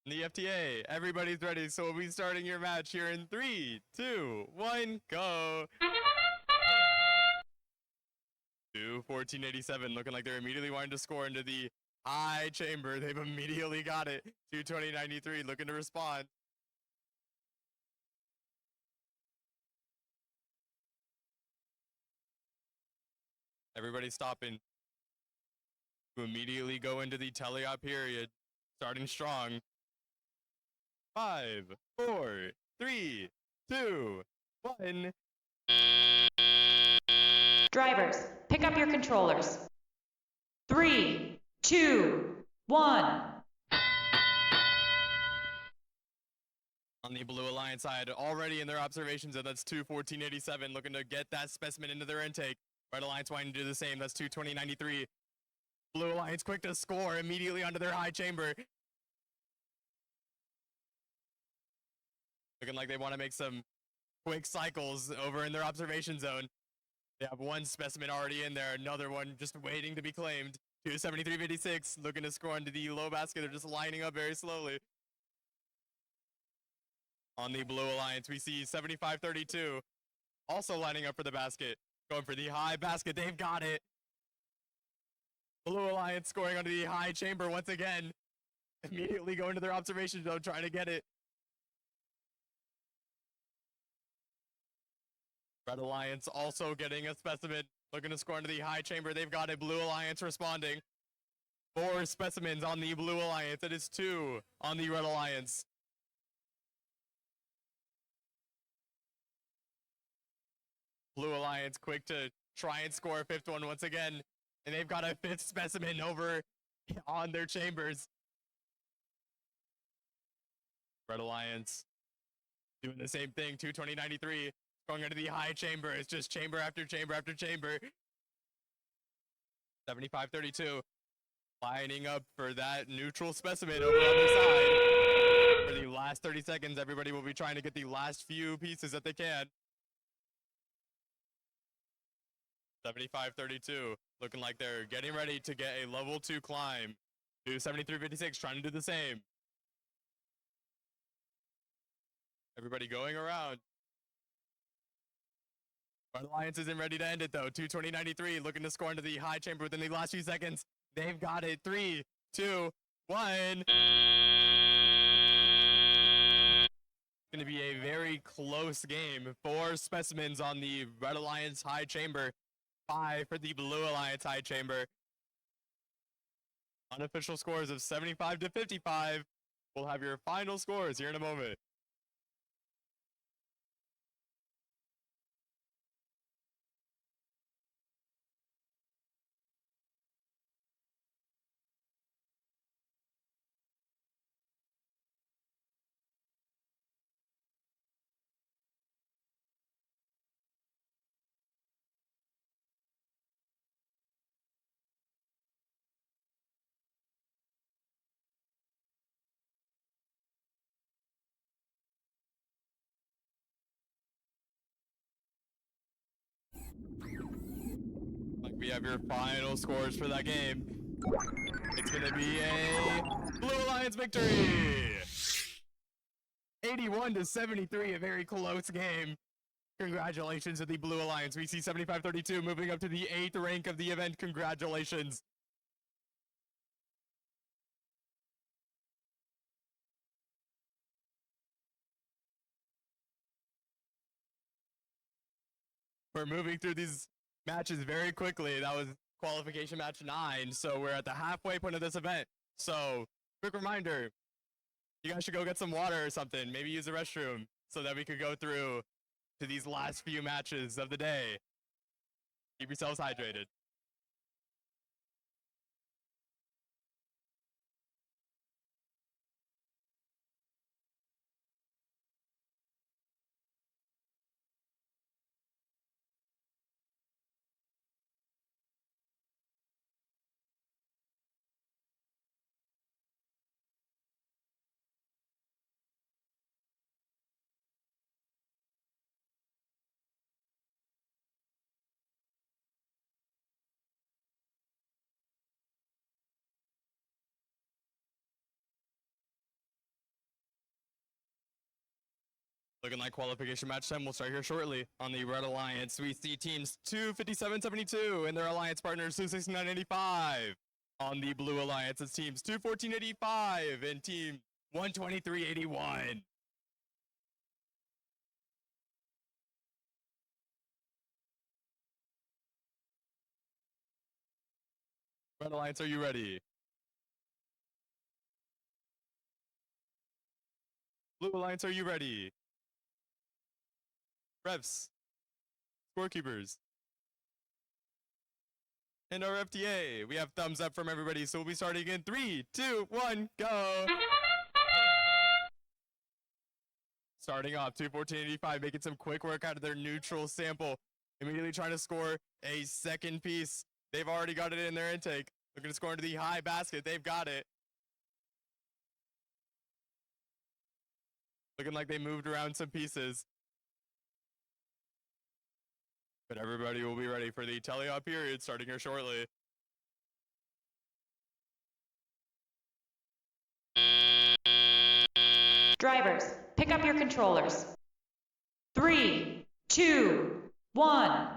and the FTA. Everybody's ready, so we'll be starting your match here in 3, 2, 1, go. 2:14.87, looking like they're immediately wanting to score into the high chamber. They've immediately got it. 2:20.93, looking to respond. Everybody stopping to immediately go into the teleop period, starting strong. 5, 4, 3, 2, 1. Drivers, pick up your controllers. 3, 2, 1. On the Blue Alliance side, already in their observations, and that's 2:14.87, looking to get that specimen into their intake. Red Alliance wanting to do the same, that's 2:20.93. Blue Alliance quick to score immediately onto their high chamber. Looking like they want to make some quick cycles over in their observation zone. They have one specimen already in there, another one just waiting to be claimed. 273.56, looking to score into the low basket. They're just lining up very slowly. On the Blue Alliance, we see 75.32, also lining up for the basket. Going for the high basket, they've got it. Blue Alliance scoring onto the high chamber once again. Immediately going to their observation zone, trying to get it. Red Alliance also getting a specimen, looking to score into the high chamber. They've got it. Blue Alliance responding. 4 specimens on the Blue Alliance. It is 2 on the Red Alliance. Blue Alliance quick to try and score a 5th one once again. And they've got a 5th specimen over on their chambers. Red Alliance doing the same thing. 220.93. Going into the high chamber. It's just chamber after chamber after chamber. 75.32. Lining up for that neutral specimen over on their side. For the last 30 seconds, everybody will be trying to get the last few pieces that they can. 75.32. Looking like they're getting ready to get a level 2 climb. 273.56 trying to do the same. Everybody going around. Red Alliance isn't ready to end it though. 220.93 looking to score into the high chamber within the last few seconds. They've got it. 3, 2, 1. Going to be a very close game. 4 specimens on the Red Alliance high chamber. 5 for the Blue Alliance high chamber. Unofficial scores of 75 to 55. We'll have your final scores here in a moment. Like we have your final scores for that game. It's going to be a Blue Alliance victory. 81 to 73, a very close game. Congratulations to the Blue Alliance. We see 75-32 moving up to the 8th rank of the event. Congratulations. We're moving through these matches very quickly. That was qualification match 9, so we're at the halfway point of this event. So, quick reminder, you guys should go get some water or something, maybe use the restroom, so that we could go through to these last few matches of the day. Keep yourselves hydrated. Looking like qualification match 10 will start here shortly. On the Red Alliance, we see teams 257.72 and their alliance partners 269.85. On the Blue Alliance, it's teams 214.85 and team 123.81. Red Alliance, are you ready? Blue Alliance, are you ready? Refs, scorekeepers, and our FTA. We have thumbs up from everybody, so we'll be starting in 3, 2, 1, go! Starting off, 214.85, making some quick work out of their neutral sample. Immediately trying to score a second piece. They've already got it in their intake. Looking to score into the high basket. They've got it. Looking like they moved around some pieces. But everybody will be ready for the teleop period starting here shortly. Drivers, pick up your controllers. 3, 2, 1.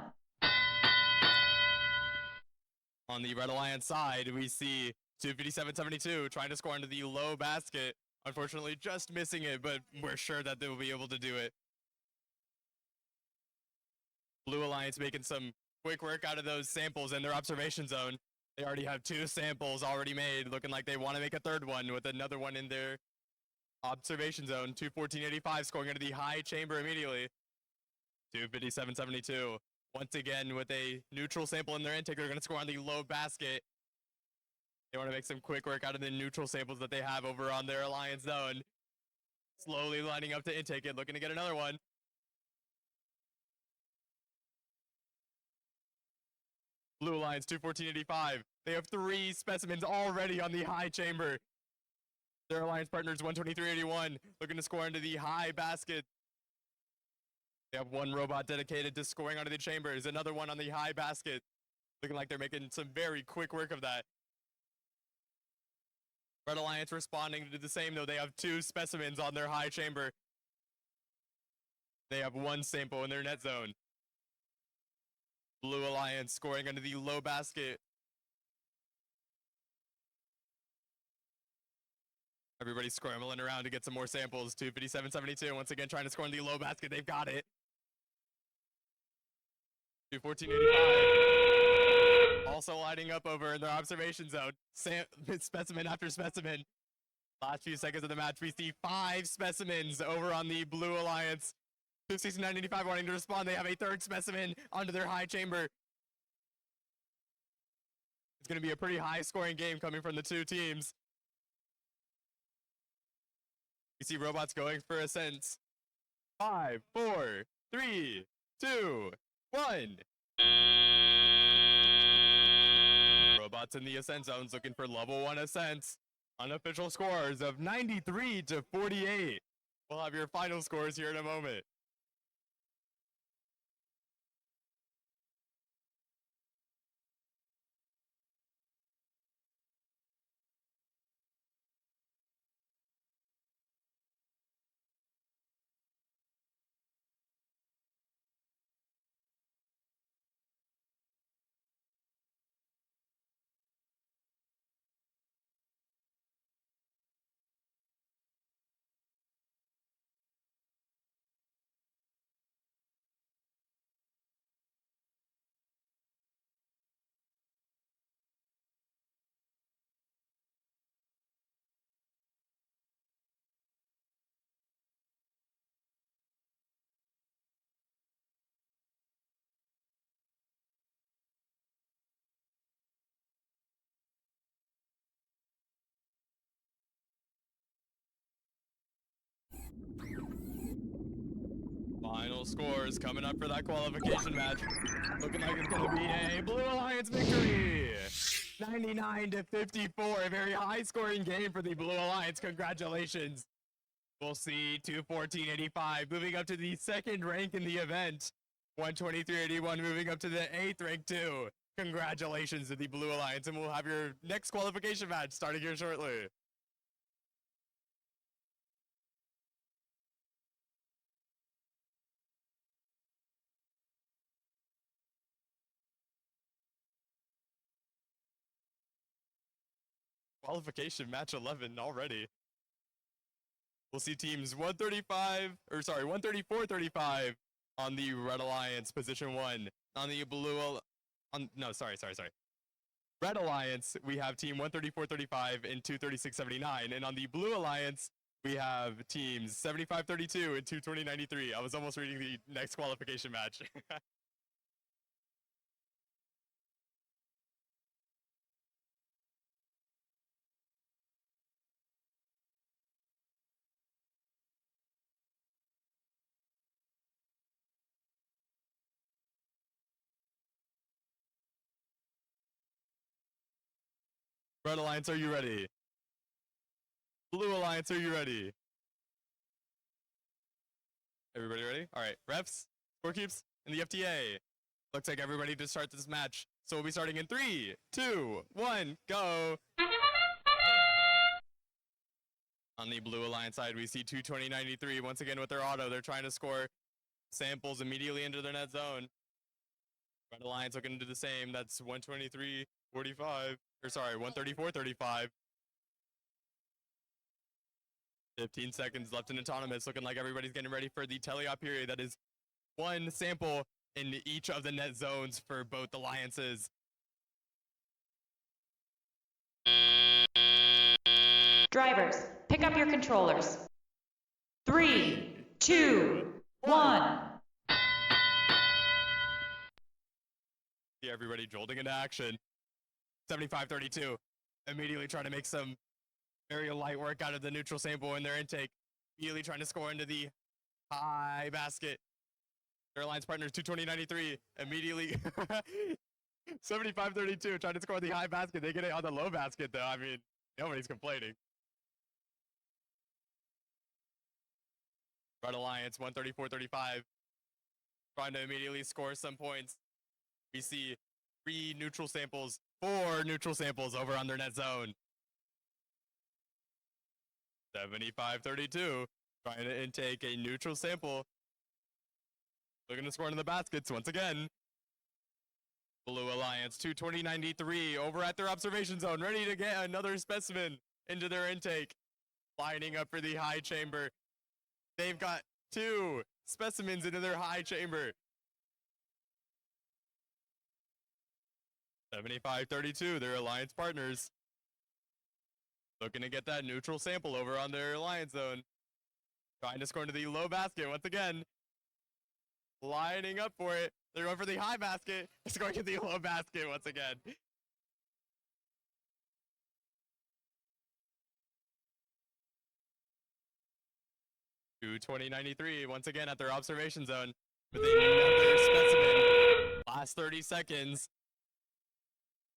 On the Red Alliance side, we see 257.72 trying to score into the low basket. Unfortunately, just missing it, but we're sure that they will be able to do it. Blue Alliance making some quick work out of those samples in their observation zone. They already have 2 samples already made, looking like they want to make a third one with another one in their observation zone. 214.85 scoring into the high chamber immediately. 257.72. Once again, with a neutral sample in their intake, they're going to score on the low basket. They want to make some quick work out of the neutral samples that they have over on their alliance zone. Slowly lining up to intake it, looking to get another one. Blue Alliance 214.85. They have 3 specimens already on the high chamber. Their alliance partners 123.81, looking to score into the high basket. They have 1 robot dedicated to scoring onto the chambers, another one on the high basket. Looking like they're making some very quick work of that. Red Alliance responding to the same, though. They have 2 specimens on their high chamber. They have 1 sample in their net zone. Blue Alliance scoring under the low basket. Everybody's scrambling around to get some more samples. 257.72. Once again, trying to score in the low basket. They've got it. 214.85. Also lining up over in their observation zone. Specimen after specimen. Last few seconds of the match, we see 5 specimens over on the Blue Alliance. 269.85 wanting to respond. They have a 3rd specimen onto their high chamber. It's going to be a pretty high scoring game coming from the two teams. You see robots going for ascents. 5, 4, 3, 2, 1. Robots in the ascent zones looking for level 1 ascents. Unofficial scores of 93 to 48. We'll have your final scores here in a moment. Final scores coming up for that qualification match. Looking like it's going to be a Blue Alliance victory. 99 to 54. A very high scoring game for the Blue Alliance. Congratulations. We'll see 214.85 moving up to the 2nd rank in the event. 123.81 moving up to the 8th rank too. Congratulations to the Blue Alliance, and we'll have your next qualification match starting here shortly. Qualification match 11 already. We'll see teams 134.35 on the Red Alliance, position 1. On the Red Alliance, we have team 134.35 and 236.79. And on the Blue Alliance, we have teams 75.32 and 220.93. I was almost reading the next qualification match. Red Alliance, are you ready? Blue Alliance, are you ready? Everybody ready? All right, refs, scorekeeps, and the FTA. Looks like everybody to start this match. So we'll be starting in 3, 2, 1, go. On the Blue Alliance side, we see 220.93 once again with their auto. They're trying to score samples immediately into their net zone. Red Alliance looking to do the same. That's 123.45. Or sorry, 134.35. 15 seconds left in autonomous. Looking like everybody's getting ready for the teleop period. That is 1 sample in each of the net zones for both alliances. Drivers, pick up your controllers. 3, 2, 1. See everybody jolting into action. 75.32. Immediately trying to make some very light work out of the neutral sample in their intake. Immediately trying to score into the high basket. Their alliance partners 220.93. Immediately 75.32 trying to score the high basket. They get it on the low basket though. I mean, nobody's complaining. Red Alliance 134.35. Trying to immediately score some points. We see 4 neutral samples over on their net zone. 75.32. Trying to intake a neutral sample. Looking to score into the baskets once again. Blue Alliance 220.93 over at their observation zone, ready to get another specimen into their intake. Lining up for the high chamber. They've got 2 specimens into their high chamber. 75-32, their alliance partners. Looking to get that neutral sample over on their alliance zone. Trying to score into the low basket once again. Lining up for it. They're going for the high basket. Scoring into the low basket once again. To 2093 once again at their observation zone with another specimen. Last 30 seconds.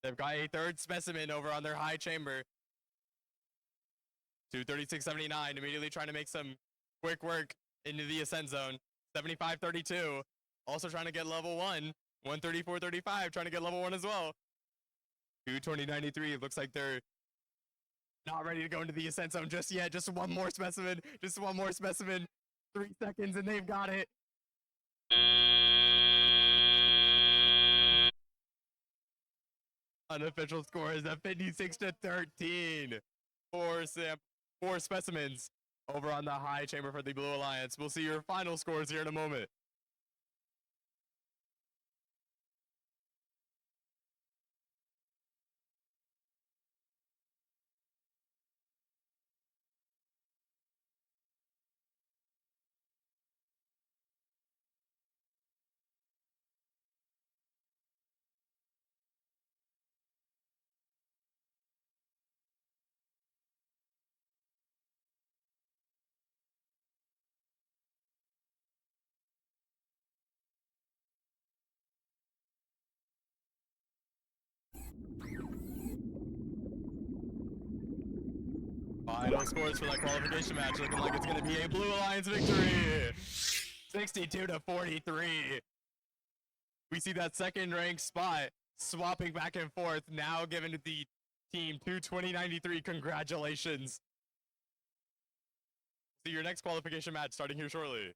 They've got a 3rd specimen over on their high chamber. 236.79, immediately trying to make some quick work into the ascent zone. 75-32, also trying to get level 1. 134.35, trying to get level 1 as well. 220.93, it looks like they're not ready to go into the ascent zone just yet. Just one more specimen. 3 seconds and they've got it. Unofficial score is at 56-13. 4 specimens over on the high chamber for the Blue Alliance. We'll see your final scores here in a moment. Final scores for that qualification match, looking like it's going to be a Blue Alliance victory. 62-43. We see that second ranked spot swapping back and forth, now given to the team 220.93. Congratulations. See your next qualification match starting here shortly.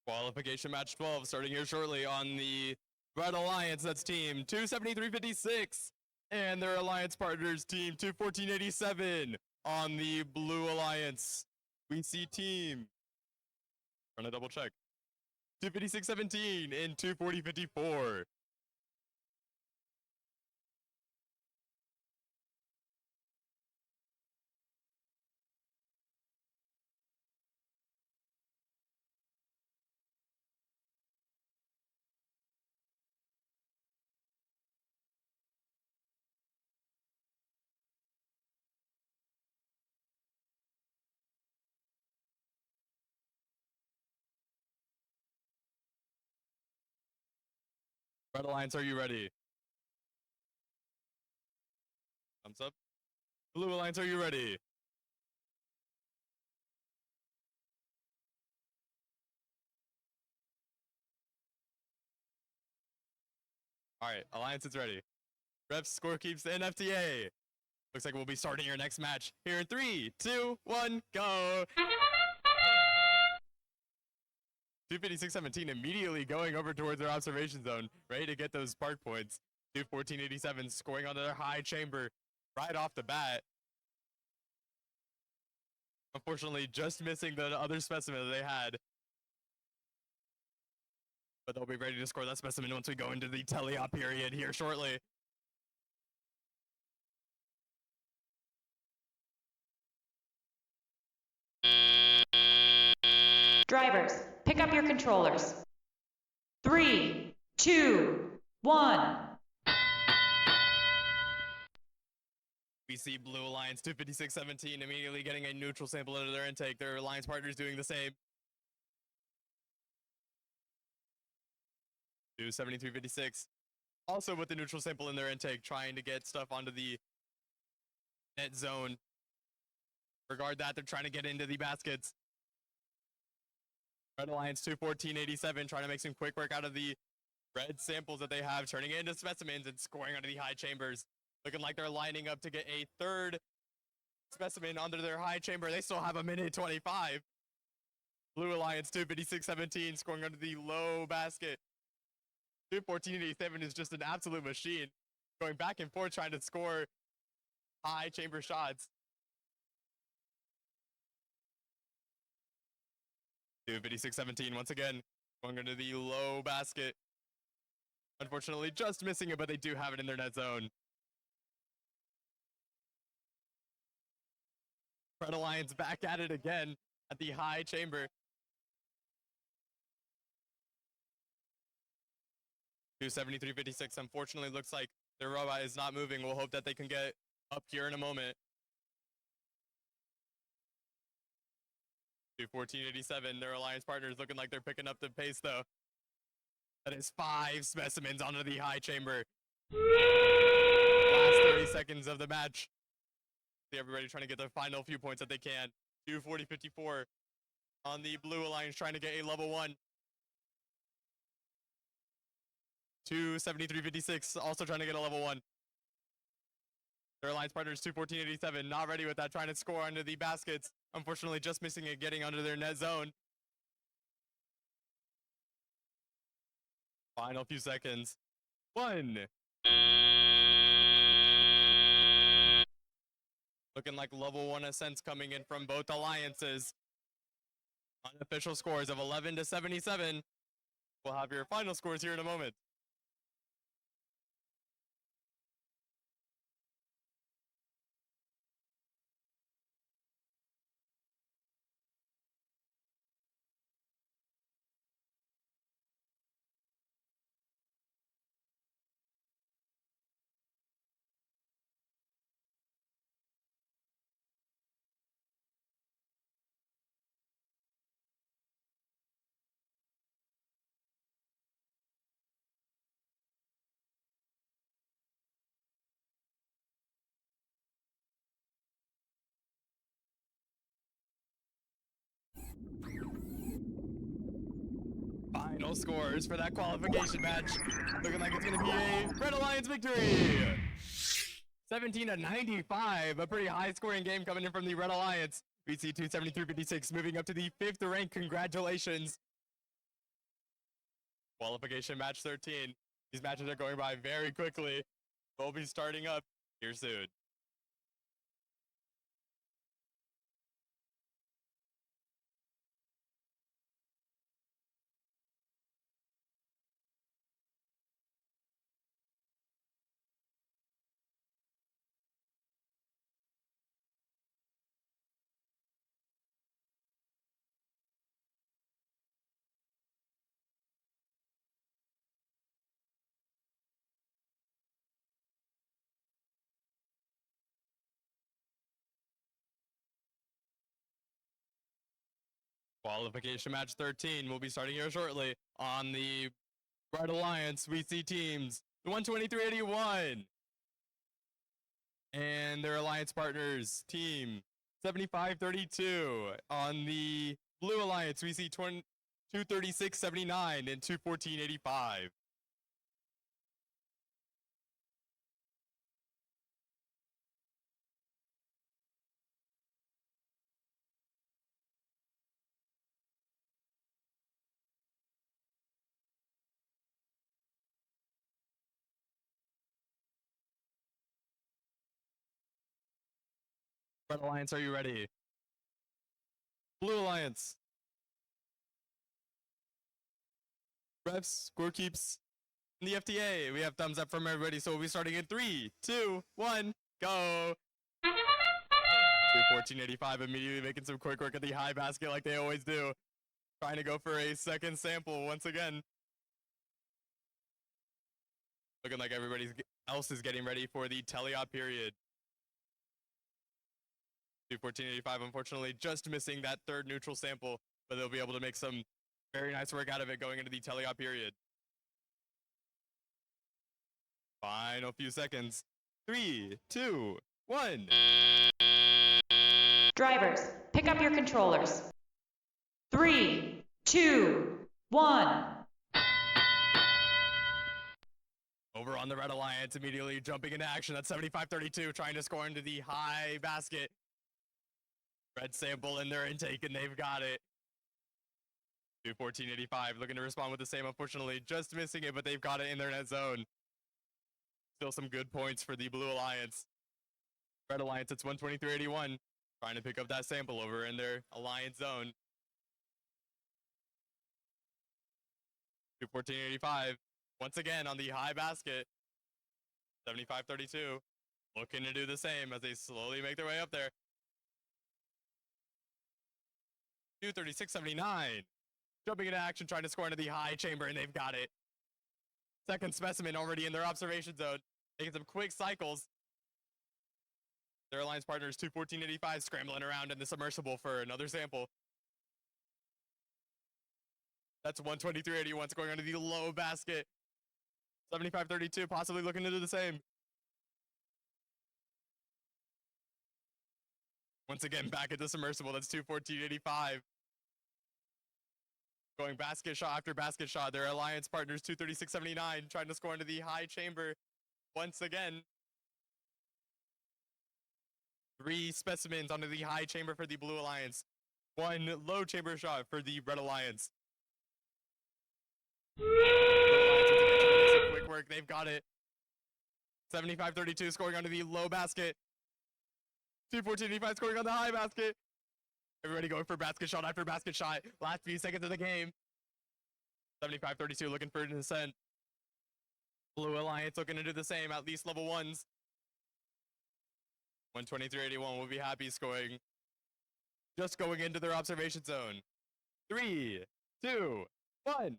Qualification match 12 starting here shortly on the Red Alliance. That's team 273.56 and their alliance partners team 214.87 on the Blue Alliance. We see team, trying to double check, 256.17 and 240.54. Red Alliance, are you ready? Thumbs up. Blue Alliance, are you ready? All right, Alliance is ready. Reps, scorekeeps, and FTA. Looks like we'll be starting your next match here in 3, 2, 1, go. 256.17 immediately going over towards their observation zone, ready to get those spark points. 214.87 scoring onto their high chamber right off the bat. Unfortunately, just missing the other specimen that they had. But they'll be ready to score that specimen once we go into the teleop period here shortly. Drivers, pick up your controllers. 3, 2, 1. We see Blue Alliance 256.17 immediately getting a neutral sample into their intake. Their alliance partners doing the same. 273.56. Also with the neutral sample in their intake, trying to get stuff onto the net zone. Regard that, they're trying to get into the baskets. Red Alliance 214.87, trying to make some quick work out of the red samples that they have, turning it into specimens and scoring onto the high chambers. Looking like they're lining up to get a third specimen onto their high chamber. They still have a minute 25. Blue Alliance 256.17, scoring onto the low basket. 214.87 is just an absolute machine. Going back and forth trying to score high chamber shots. 256.17 once again, going into the low basket. Unfortunately, just missing it, but they do have it in their net zone. Red Alliance back at it again at the high chamber. 273.56. Unfortunately, looks like their robot is not moving. We'll hope that they can get up here in a moment. 214.87. Their alliance partners looking like they're picking up the pace, though. That is 5 specimens onto the high chamber. Last 30 seconds of the match. See everybody trying to get the final few points that they can. 240.54 on the Blue Alliance trying to get a level 1. 273.56 also trying to get a level 1. Their alliance partners 214.87 not ready with that, trying to score under the baskets. Unfortunately, just missing it, getting under their net zone. Final few seconds. 1. Looking like level 1 ascents coming in from both alliances. Unofficial scores of 11 to 77. We'll have your final scores here in a moment. Final scores for that qualification match. Looking like it's going to be a Red Alliance victory. 17 to 95. A pretty high scoring game coming in from the Red Alliance. We see 273.56 moving up to the 5th rank. Congratulations. Qualification match 13. These matches are going by very quickly. We'll be starting up here soon. Qualification match 13 will be starting here shortly. On the Red Alliance, we see teams 123.81 and their alliance partners, team 75.32. On the Blue Alliance, we see 236.79 and 214.85. Red Alliance, are you ready? Blue Alliance. Refs, scorekeeps, and the FTA. We have thumbs up from everybody, so we'll be starting in 3, 2, 1, go. 214.85 immediately making some quick work at the high basket like they always do. Trying to go for a second sample once again. Looking like everybody else is getting ready for the teleop period. 214.85, unfortunately, just missing that third neutral sample, but they'll be able to make some very nice work out of it going into the teleop period. Final few seconds. 3, 2, 1. Drivers, pick up your controllers. 3, 2, 1. Over on the Red Alliance, immediately jumping into action. That's 75-32, trying to score into the high basket. Red sample in their intake, and they've got it. 214.85, looking to respond with the same, unfortunately, just missing it, but they've got it in their net zone. Still some good points for the Blue Alliance. Red Alliance, it's 123.81, trying to pick up that sample over in their Alliance zone. 214.85, once again on the high basket. 75-32, looking to do the same as they slowly make their way up there. 236.79, jumping into action, trying to score into the high chamber, and they've got it. Second specimen already in their observation zone, making some quick cycles. Their alliance partners 214.85 scrambling around in the submersible for another sample. That's 123.81 going under the low basket. 75-32, possibly looking to do the same. Once again, back at the submersible, that's 214.85. Going basket shot after basket shot. Their alliance partners 236.79, trying to score into the high chamber once again. 3 specimens onto the high chamber for the Blue Alliance. 1 low chamber shot for the Red Alliance. Blue Alliance once again trying to make some quick work. They've got it. 75-32 scoring onto the low basket. 214.85 scoring on the high basket. Everybody going for basket shot after basket shot. Last few seconds of the game. 75-32 looking for an descent. Blue Alliance looking to do the same, at least level 1s. 123.81 will be happy scoring. Just going into their observation zone. 3, 2, 1.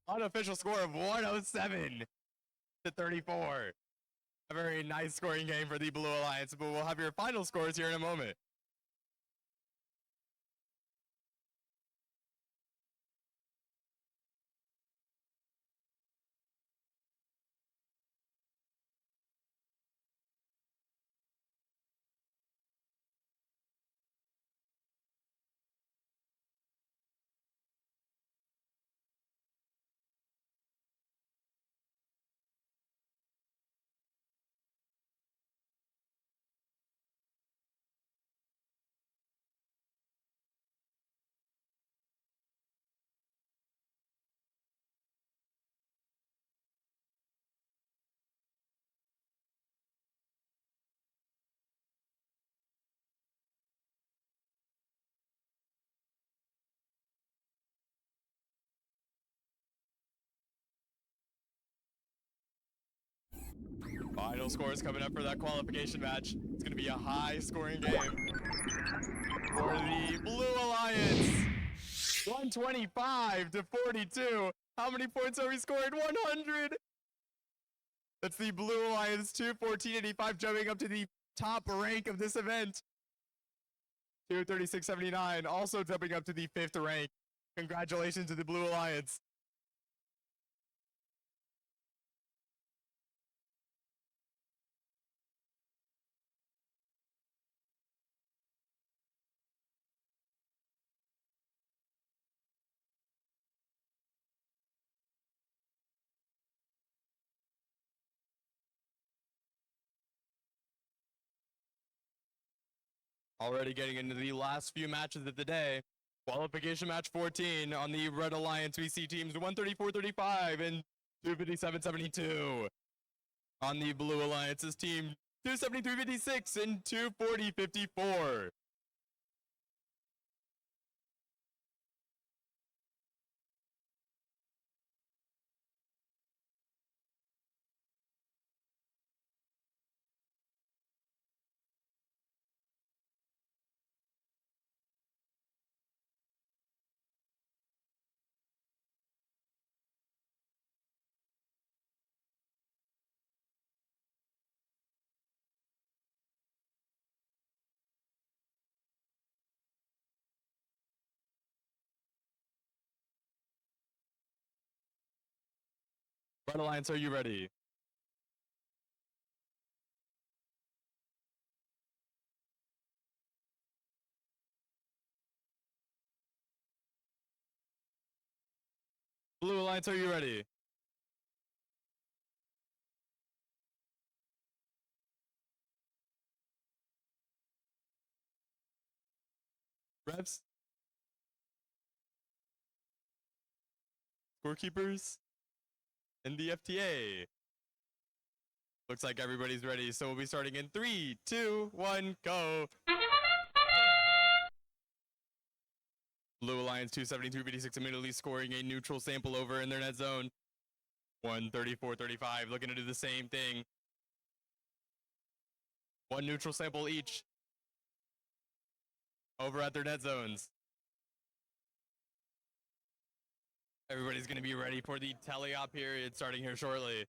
Unofficial score of 107-34. A very nice scoring game for the Blue Alliance, but we'll have your final scores here in a moment. Final scores coming up for that qualification match. It's going to be a high-scoring game for the Blue Alliance. 125-42. How many points are we scoring? 100. That's the Blue Alliance 214.85 jumping up to the top rank of this event. 236.79 also jumping up to the 5th rank. Congratulations to the Blue Alliance. Already getting into the last few matches of the day. Qualification match 14 on the Red Alliance. We see teams 134.35 and 257.72. On the Blue Alliance's team 273.56 and 240.54. Red Alliance, are you ready? Blue Alliance, are you ready? Refs? Scorekeepers? And the FTA. Looks like everybody's ready, so we'll be starting in 3, 2, 1, go. Blue Alliance 273-86 immediately scoring a neutral sample over in their net zone. 134-35, looking to do the same thing. One neutral sample each. Over at their net zones. Everybody's going to be ready for the teleop period starting here shortly.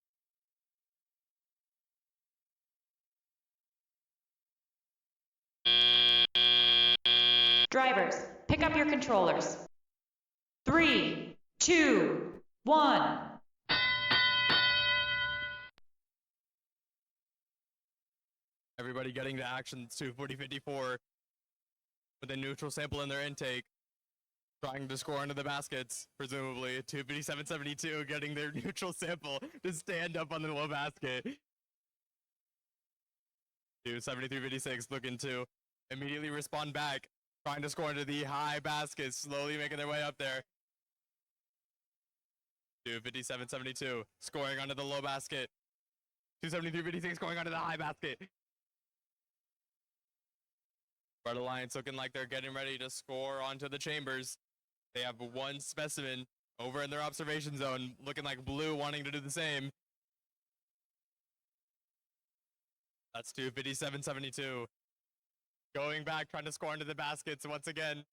Drivers, pick up your controllers. 3, 2, 1. Everybody getting to action 240-54 with a neutral sample in their intake. Trying to score into the baskets, presumably. 257-72 getting their neutral sample to stand up on the low basket. 273-56 looking to immediately respond back. Trying to score into the high basket, slowly making their way up there. 257-72 scoring onto the low basket. 273-56 going onto the high basket. Red Alliance looking like they're getting ready to score onto the chambers. They have one specimen over in their observation zone, looking like Blue wanting to do the same. That's 257-72. Going back, trying to score into the baskets once again.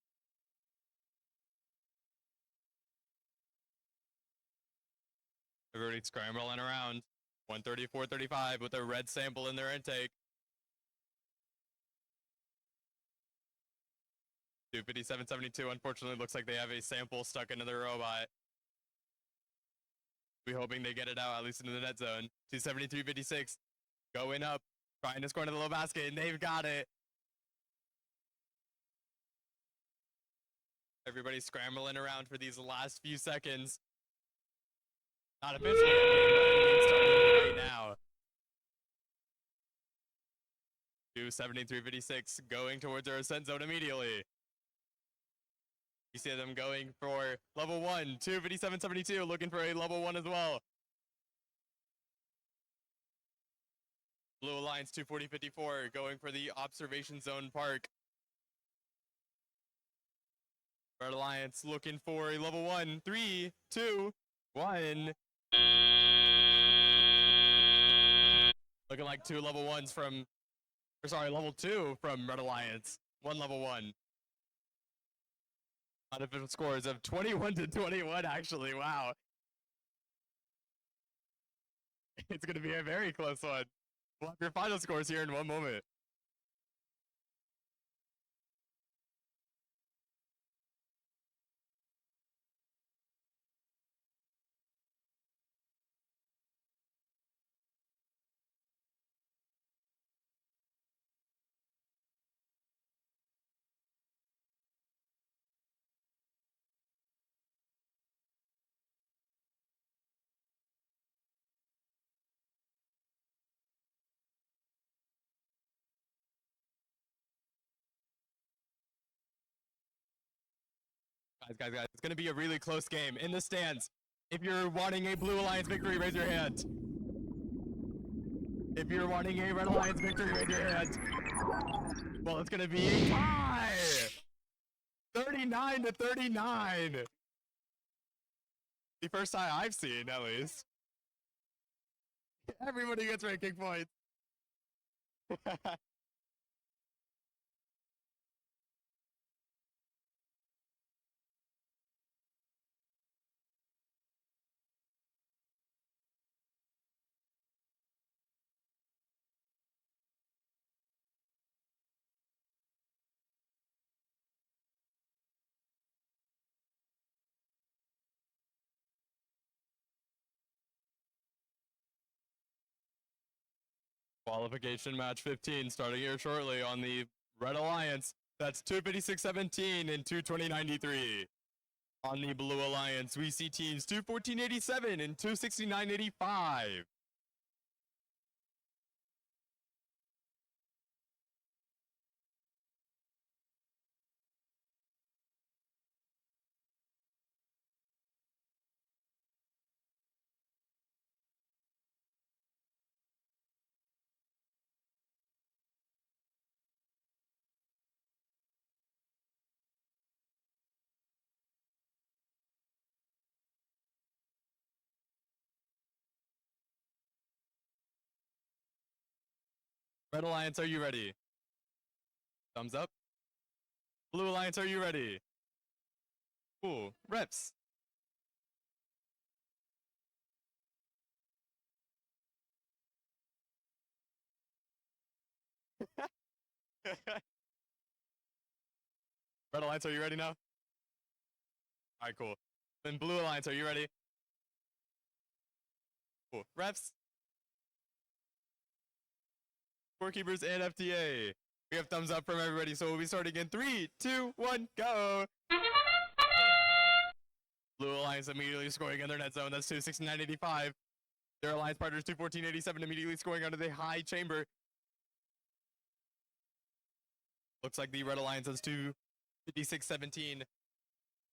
Everybody scrambling around. 134-35 with a red sample in their intake. 257-72, unfortunately, looks like they have a sample stuck into their robot. We're hoping they get it out, at least into the net zone. 273-56, going up, trying to score into the low basket, and they've got it. Everybody's scrambling around for these last few seconds. Not officially endgame, but endgame starting right now. 273-56, going towards their ascent zone immediately. You see them going for level 1, 257-72, looking for a level 1 as well. Blue Alliance 240-54, going for the observation zone park. Red Alliance looking for a level 1, 3, 2, 1. Looking like two level 1s from, or sorry, level 2 from Red Alliance. One level 1. Unofficial scores of 21-21, actually. Wow. It's going to be a very close one. We'll have your final scores here in one moment. Guys, it's going to be a really close game. In the stands, if you're wanting a Blue Alliance victory, raise your hand. If you're wanting a Red Alliance victory, raise your hand. Well, it's going to be a tie! 39-39! The first tie I've seen, at least. Everybody gets ranking points. Qualification match 15 starting here shortly on the Red Alliance. That's 256.17 and 220.93. On the Blue Alliance, we see teams 214.87 and 269.85. Red Alliance, are you ready? Thumbs up. Blue Alliance, are you ready? Cool. Reps. Red Alliance, are you ready now? All right, cool. Then Blue Alliance, are you ready? Cool. Reps. Scorekeepers and FTA. We have thumbs up from everybody, so we'll be starting in 3, 2, 1, go. Blue Alliance immediately scoring in their net zone. That's 269.85. Their alliance partners 214.87 immediately scoring under the high chamber. Looks like the Red Alliance has 256.17.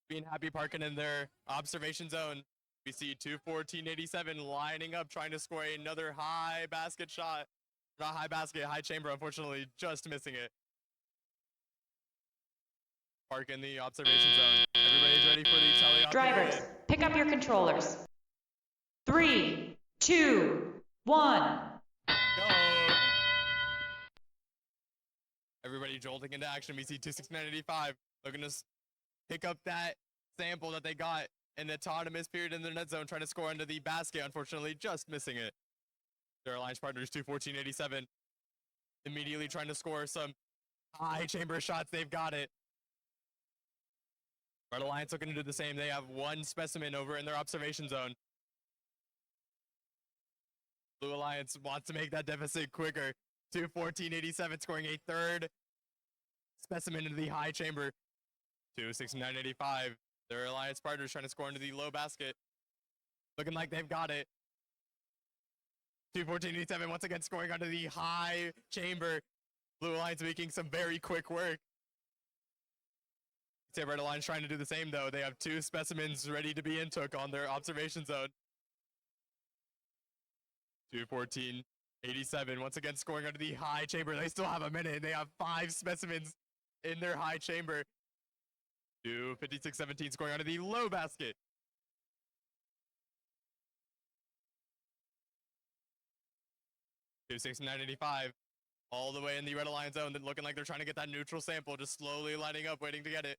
Being happy parking in their observation zone. We see 214.87 lining up, trying to score another high basket shot. Not high basket, high chamber, unfortunately, just missing it. Park in the observation zone. Everybody's ready for the teleop. Drivers, pick up your controllers. 3, 2, 1. Go! Everybody jolting into action. We see 269.85 looking to pick up that sample that they got in the autonomous period in their net zone, trying to score under the basket, unfortunately, just missing it. Their alliance partners 214.87 immediately trying to score some high chamber shots. They've got it. Red Alliance looking to do the same. They have one specimen over in their observation zone. Blue Alliance wants to make that deficit quicker. 214.87 scoring a third specimen into the high chamber. 269.85. Their alliance partners trying to score into the low basket. Looking like they've got it. 214.87 once again scoring onto the high chamber. Blue Alliance making some very quick work. Red Alliance trying to do the same though. They have two specimens ready to be intook on their observation zone. 214.87 once again scoring under the high chamber. They still have a minute. They have 5 specimens in their high chamber. 256.17 scoring under the low basket. 269.85 all the way in the Red Alliance zone. Looking like they're trying to get that neutral sample, just slowly lining up, waiting to get it.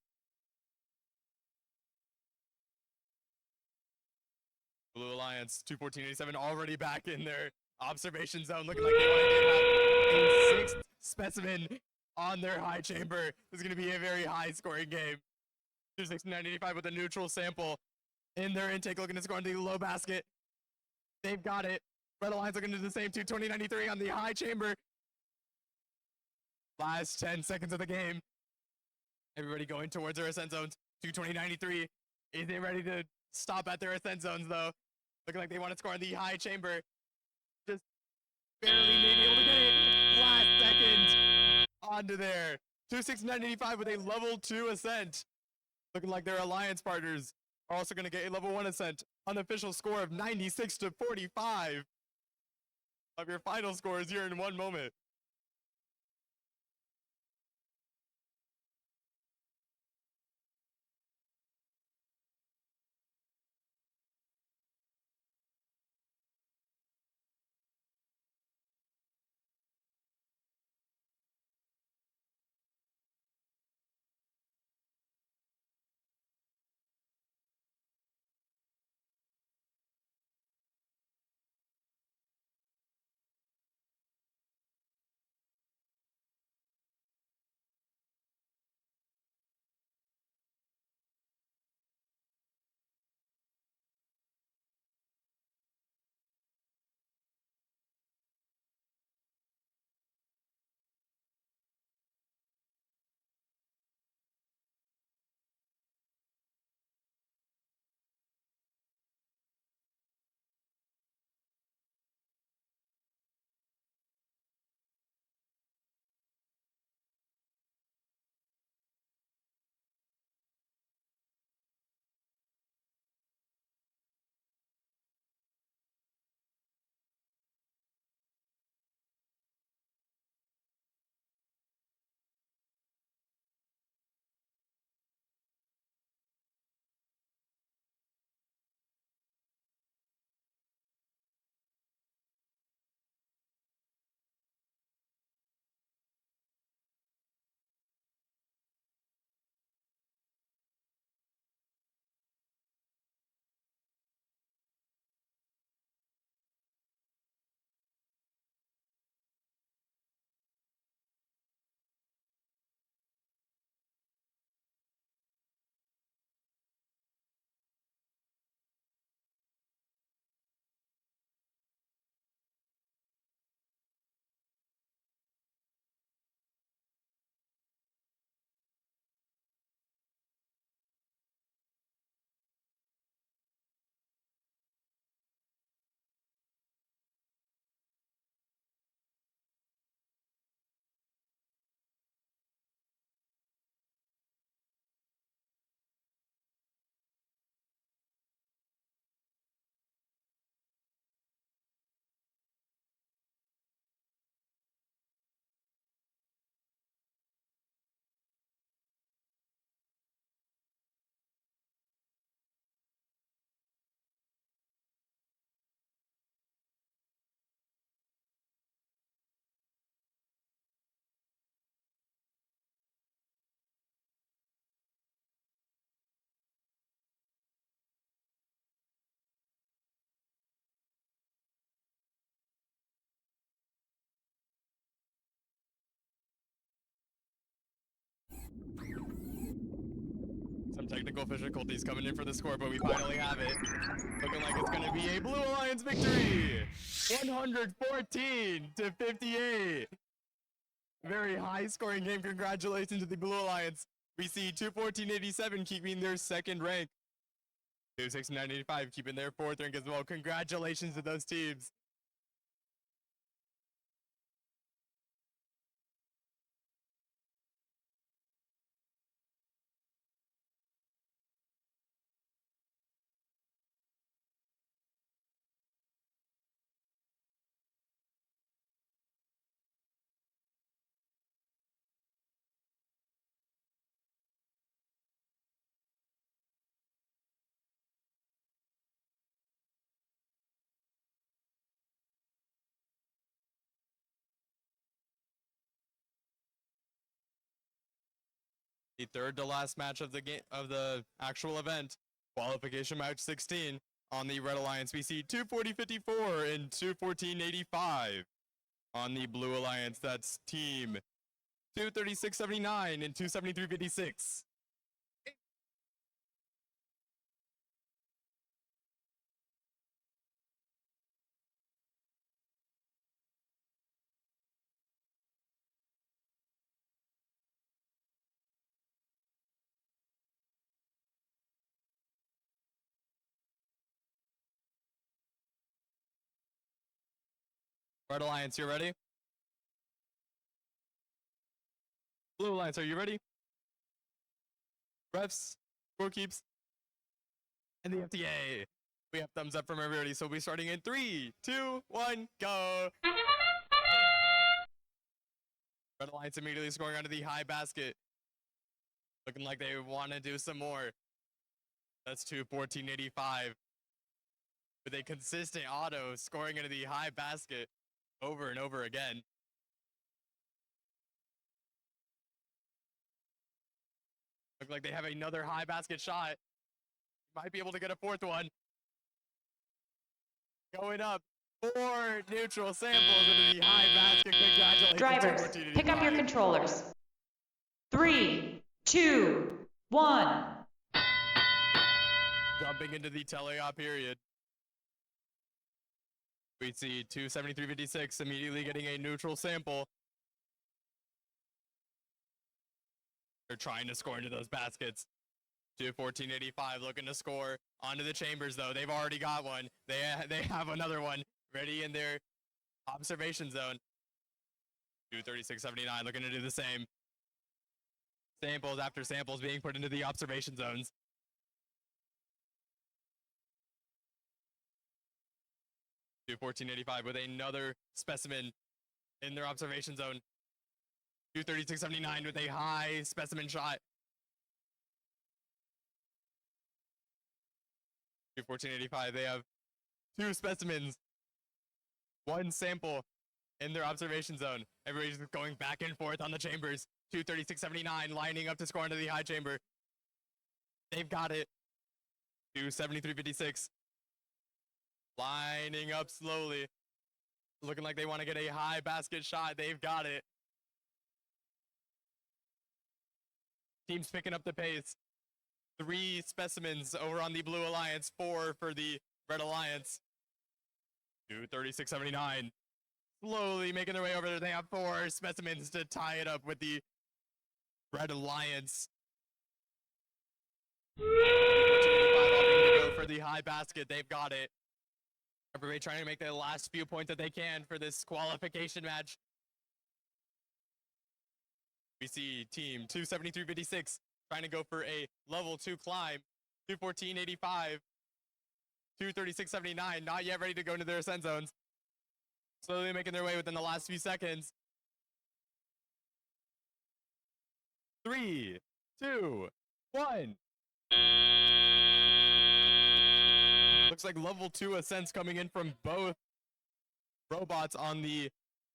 Blue Alliance 214.87 already back in their observation zone, looking like they want to get a 6th specimen on their high chamber. This is going to be a very high scoring game. 269.85 with a neutral sample in their intake, looking to score on the low basket. They've got it. Red Alliance looking to do the same. 220.93 on the high chamber. Last 10 seconds of the game. Everybody going towards their ascent zones. 220.93. Is they ready to stop at their ascent zones though? Looking like they want to score in the high chamber. Just barely maybe able to get it. Last second onto there. 269.85 with a level 2 ascent. Looking like their alliance partners are also going to get a level 1 ascent. Unofficial score of 96-45. Of your final scores here in one moment. Some technical difficulties coming in for the score, but we finally have it. Looking like it's going to be a Blue Alliance victory. 114 to 58. Very high scoring game. Congratulations to the Blue Alliance. We see 214.87 keeping their second rank. 269.85 keeping their fourth rank as well. Congratulations to those teams. The third to last match of the game of the actual event, qualification match 16. On the Red Alliance, we see 240.54 and 214.85. On the Blue Alliance, that's team 236.79 and 273.56. Red Alliance, you ready? Blue Alliance, are you ready? Refs, scorekeeps, and the FTA. We have thumbs up from everybody, so we'll be starting in 3, 2, 1, go. Red Alliance immediately scoring onto the high basket. Looking like they want to do some more. That's 214.85. With a consistent auto scoring into the high basket over and over again. Look like they have another high basket shot. Might be able to get a fourth one. Going up. 4 neutral samples into the high basket. Congratulations. Drivers, pick up your controllers. 3, 2, 1. Jumping into the teleop period. We see 273.56 immediately getting a neutral sample. They're trying to score into those baskets. 214.85 looking to score onto the chambers though. They've already got one. They have another one ready in their observation zone. 236.79 looking to do the same. Samples after samples being put into the observation zones. 214.85 with another specimen in their observation zone. 236.79 with a high specimen shot. 214.85, they have 2 specimens, 1 sample in their observation zone. Everybody's just going back and forth on the chambers. 236.79 lining up to score into the high chamber. They've got it. 273.56. Lining up slowly. Looking like they want to get a high basket shot. They've got it. Teams picking up the pace. 3 specimens over on the Blue Alliance, 4 for the Red Alliance. 236.79. Slowly making their way over there. They have 4 specimens to tie it up with the Red Alliance. 285 opting to go for the high basket. They've got it. Everybody trying to make the last few points that they can for this qualification match. We see team 273.56 trying to go for a level 2 climb. 214.85. 236.79. Not yet ready to go into their ascent zones. Slowly making their way within the last few seconds. 3, 2, 1. Looks like level 2 ascents coming in from both robots on the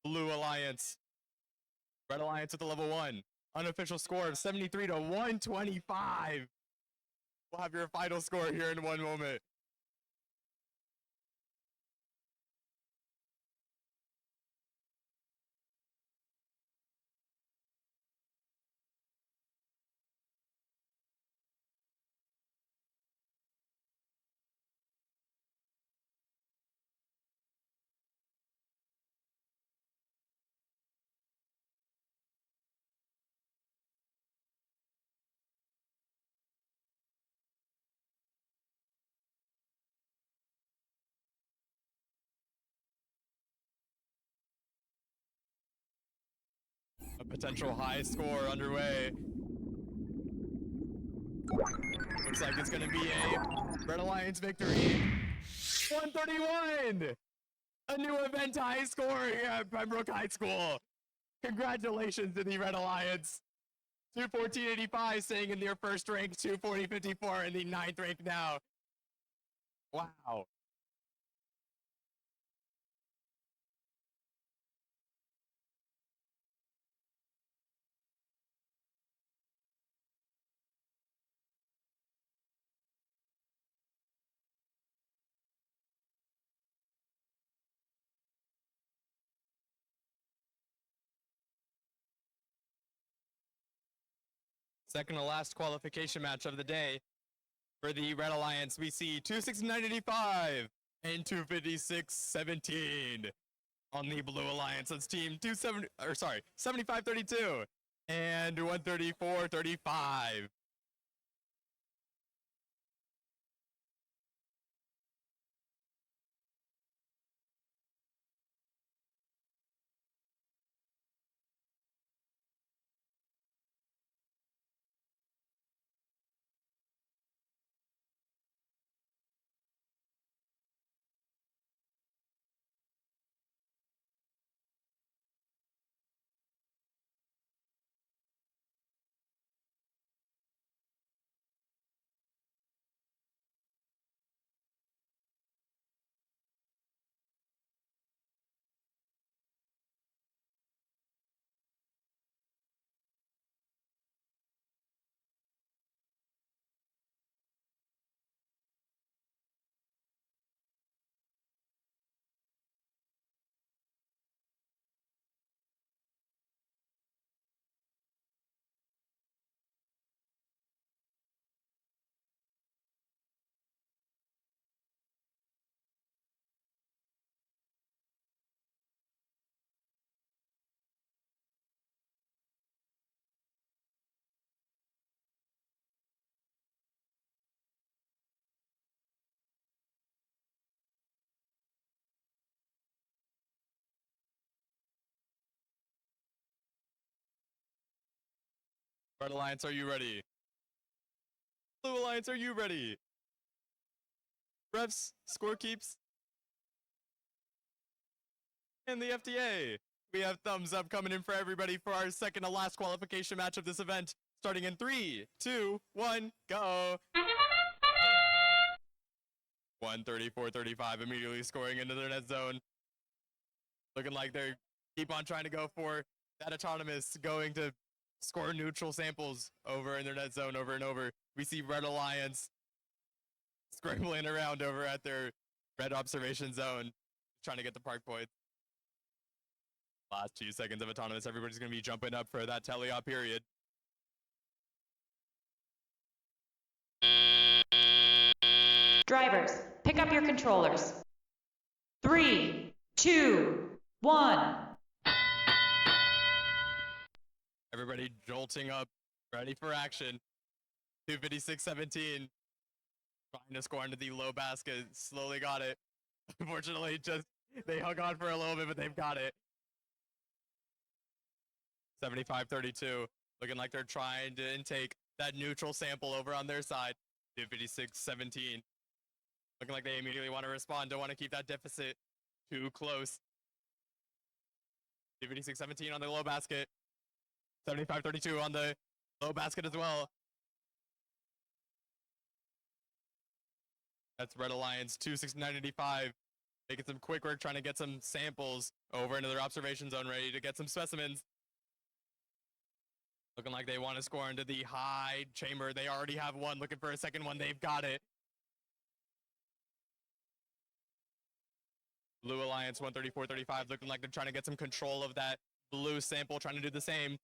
Blue Alliance. Red Alliance with the level 1. Unofficial score of 73 to 125. We'll have your final score here in one moment. A potential high score underway. Looks like it's going to be a Red Alliance victory. 131! A new event high score here at Pembroke High School. Congratulations to the Red Alliance. 214.85 staying in their first rank, 240.54 in the 9th rank now. Wow. Second to last qualification match of the day. For the Red Alliance, we see 269.85 and 256.17. On the Blue Alliance, that's team 75.32 and 134.35. Red Alliance, are you ready? Blue Alliance, are you ready? Refs, score keeps, and the FDA. We have thumbs up coming in for everybody for our second to last qualification match of this event. Starting in 3, 2, 1, go. 134.35 immediately scoring into their net zone. Looking like they keep on trying to go for that autonomous, going to score neutral samples over in their net zone over and over. We see Red Alliance scrambling around over at their red observation zone, trying to get the park points. Last 2 seconds of autonomous. Everybody's going to be jumping up for that teleop period. Drivers, pick up your controllers. 3, 2, 1. Everybody jolting up, ready for action. 256.17. Trying to score into the low basket. Slowly got it. Unfortunately, just they hung on for a little bit, but they've got it. 75.32. Looking like they're trying to intake that neutral sample over on their side. 256.17. Looking like they immediately want to respond. Don't want to keep that deficit too close. 256.17 on the low basket. 75.32 on the low basket as well. That's Red Alliance 269.85. Making some quick work, trying to get some samples over into their observation zone, ready to get some specimens. Looking like they want to score into the high chamber. They already have one. Looking for a second one. They've got it. Blue Alliance 134.35. Looking like they're trying to get some control of that blue sample, trying to do the same.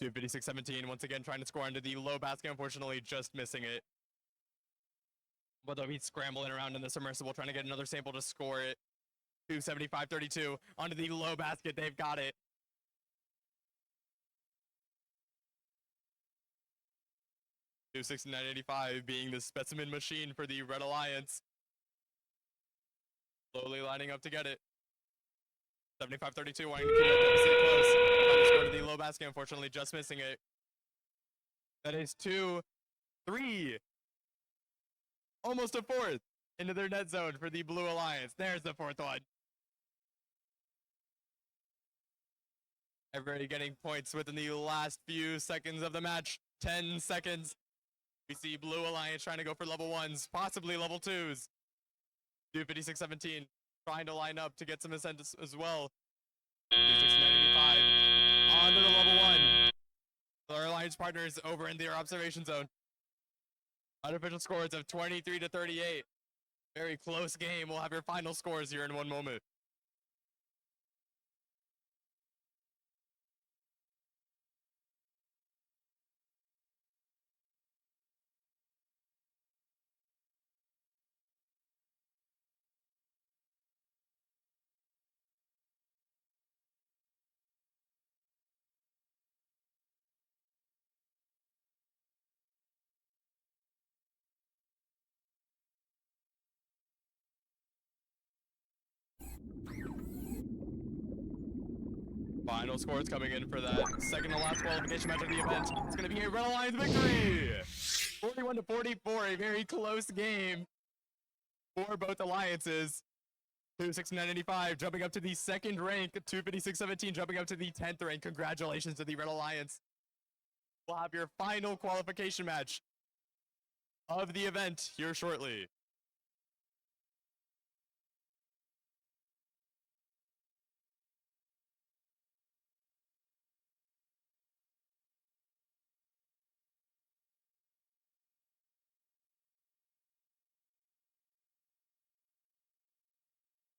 256.17. Once again, trying to score into the low basket. Unfortunately, just missing it. But they'll be scrambling around in the submersible, trying to get another sample to score it. 275.32 onto the low basket. They've got it. 269.85 being the specimen machine for the Red Alliance. Slowly lining up to get it. 75.32 wanting to keep that deficit close. Trying to score going to the low basket, unfortunately, just missing it. That is 2, 3. Almost a fourth into their net zone for the Blue Alliance. There's the fourth one. Everybody getting points within the last few seconds of the match. 10 seconds. We see Blue Alliance trying to go for level 1s, possibly level 2s. 256-17 trying to line up to get some ascent as well. 269-85 onto the level 1. Our alliance partners over in their observation zone. Unofficial scores of 23-38. Very close game. We'll have your final scores here in one moment. Final scores coming in for that second to last qualification match of the event. It's going to be a Red Alliance victory! 41-44, a very close game for both alliances. 269-85 jumping up to the second rank, 256-17 jumping up to the 10th rank. Congratulations to the Red Alliance. We'll have your final qualification match of the event here shortly.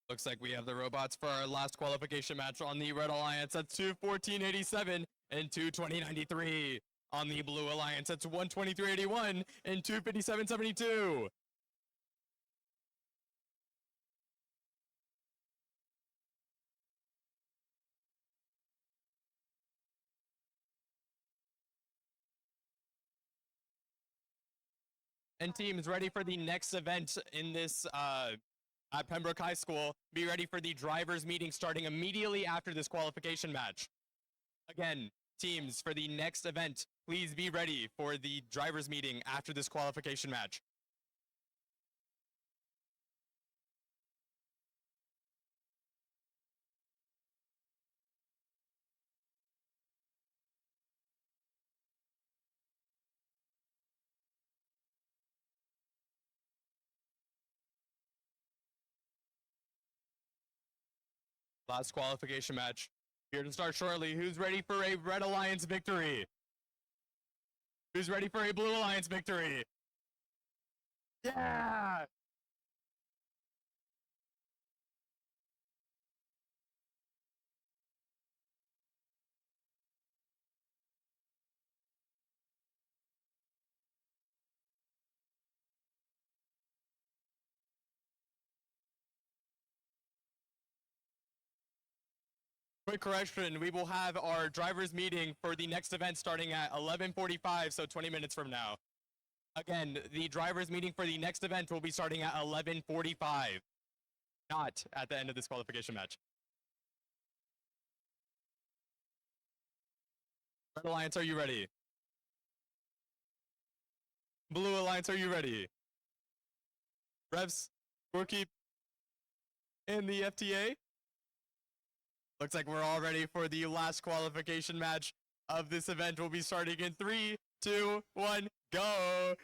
Looks like we have the robots for our last qualification match on the Red Alliance. That's 214.87 and 220.93. On the Blue Alliance, that's 123.81 and 257.72. And teams ready for the next event in this at Pembroke High School. Be ready for the drivers meeting starting immediately after this qualification match. Again, teams, for the next event, please be ready for the drivers meeting after this qualification match. Last qualification match. Here to start shortly. Who's ready for a Red Alliance victory? Who's ready for a Blue Alliance victory? Yeah! Quick correction, we will have our drivers meeting for the next event starting at 11:45, so 20 minutes from now. Again, the drivers meeting for the next event will be starting at 11:45, not at the end of this qualification match. Red Alliance, are you ready? Blue Alliance, are you ready? Revs, scorekeep, and the FTA? Looks like we're all ready for the last qualification match of this event. We'll be starting in 3, 2, 1, go!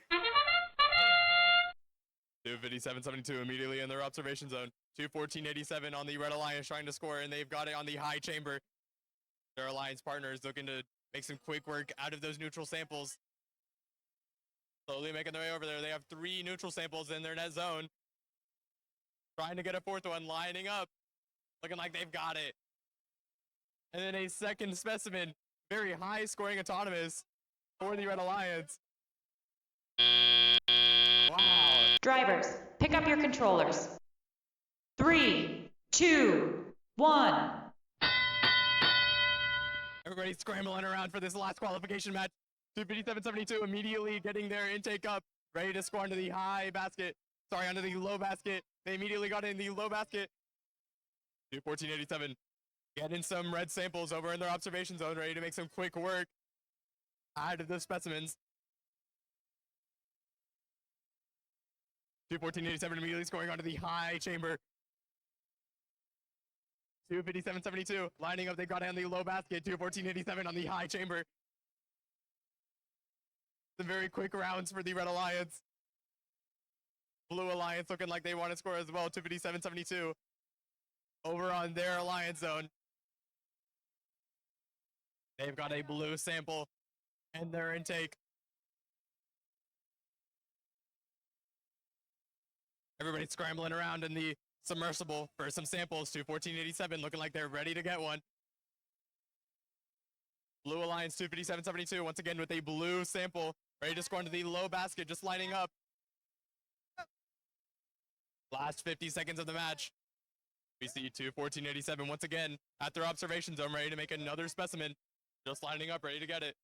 257.72 immediately in their observation zone. 214.87 on the Red Alliance trying to score, and they've got it on the high chamber. Their alliance partners looking to make some quick work out of those neutral samples. Slowly making their way over there. They have 3 neutral samples in their net zone. Trying to get a 4th one, lining up. Looking like they've got it. And then a second specimen, very high scoring autonomous for the Red Alliance. Wow. Drivers, pick up your controllers. 3, 2, 1. Everybody's scrambling around for this last qualification match. 257.72 immediately getting their intake up, ready to score onto the high basket. Sorry, onto the low basket. They immediately got in the low basket. 214.87. Getting some red samples over in their observation zone, ready to make some quick work out of the specimens. 214.87 immediately scoring onto the high chamber. 257.72 lining up. They've got it on the low basket. 214.87 on the high chamber. Some very quick rounds for the Red Alliance. Blue Alliance looking like they want to score as well. 257.72 over on their Alliance zone. They've got a blue sample in their intake. Everybody's scrambling around in the submersible for some samples. 214.87 looking like they're ready to get one. Blue Alliance 257.72 once again with a blue sample, ready to score into the low basket, just lining up. Last 50 seconds of the match. We see 214.87 once again at their observation zone, ready to make another specimen. Just lining up, ready to get it.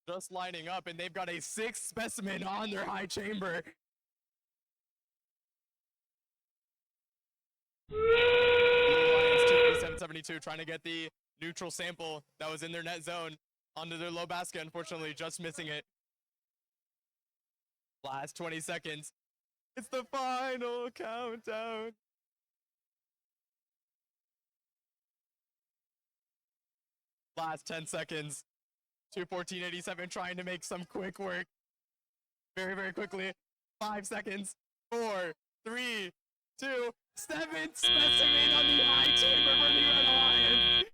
Just lining up, and they've got a 6th specimen on their high chamber. Blue Alliance 257.72 trying to get the neutral sample that was in their net zone onto their low basket, unfortunately just missing it. Last 20 seconds. It's the final countdown. Last 10 seconds. 214.87 trying to make some quick work. Very, very quickly. 5 seconds. 4, 3, 2, 7th specimen on the high chamber for the Red Alliance.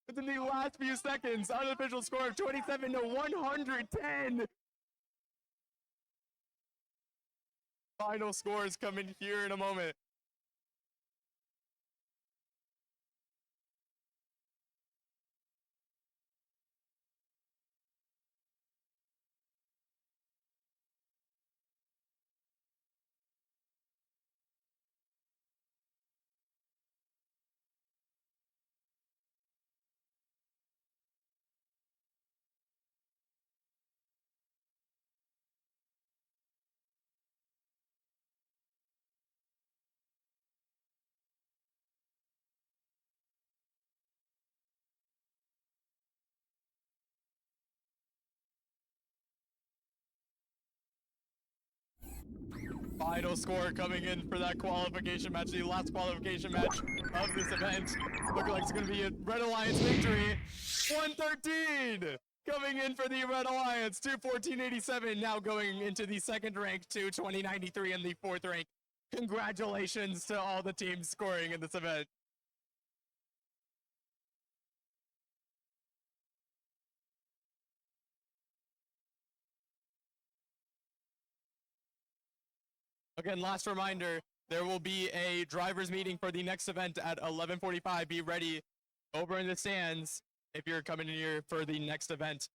Within the last few seconds, unofficial score of 27-110. Final scores coming here in a moment. Final score coming in for that qualification match, the last qualification match of this event. Looking like it's going to be a Red Alliance victory. 113 coming in for the Red Alliance. 214.87 now going into the second rank, 220.93 in the fourth rank. Congratulations to all the teams scoring in this event. Again, last reminder, there will be a driver's meeting for the next event at 11:45. Be ready over in the stands if you're coming in here for the next event.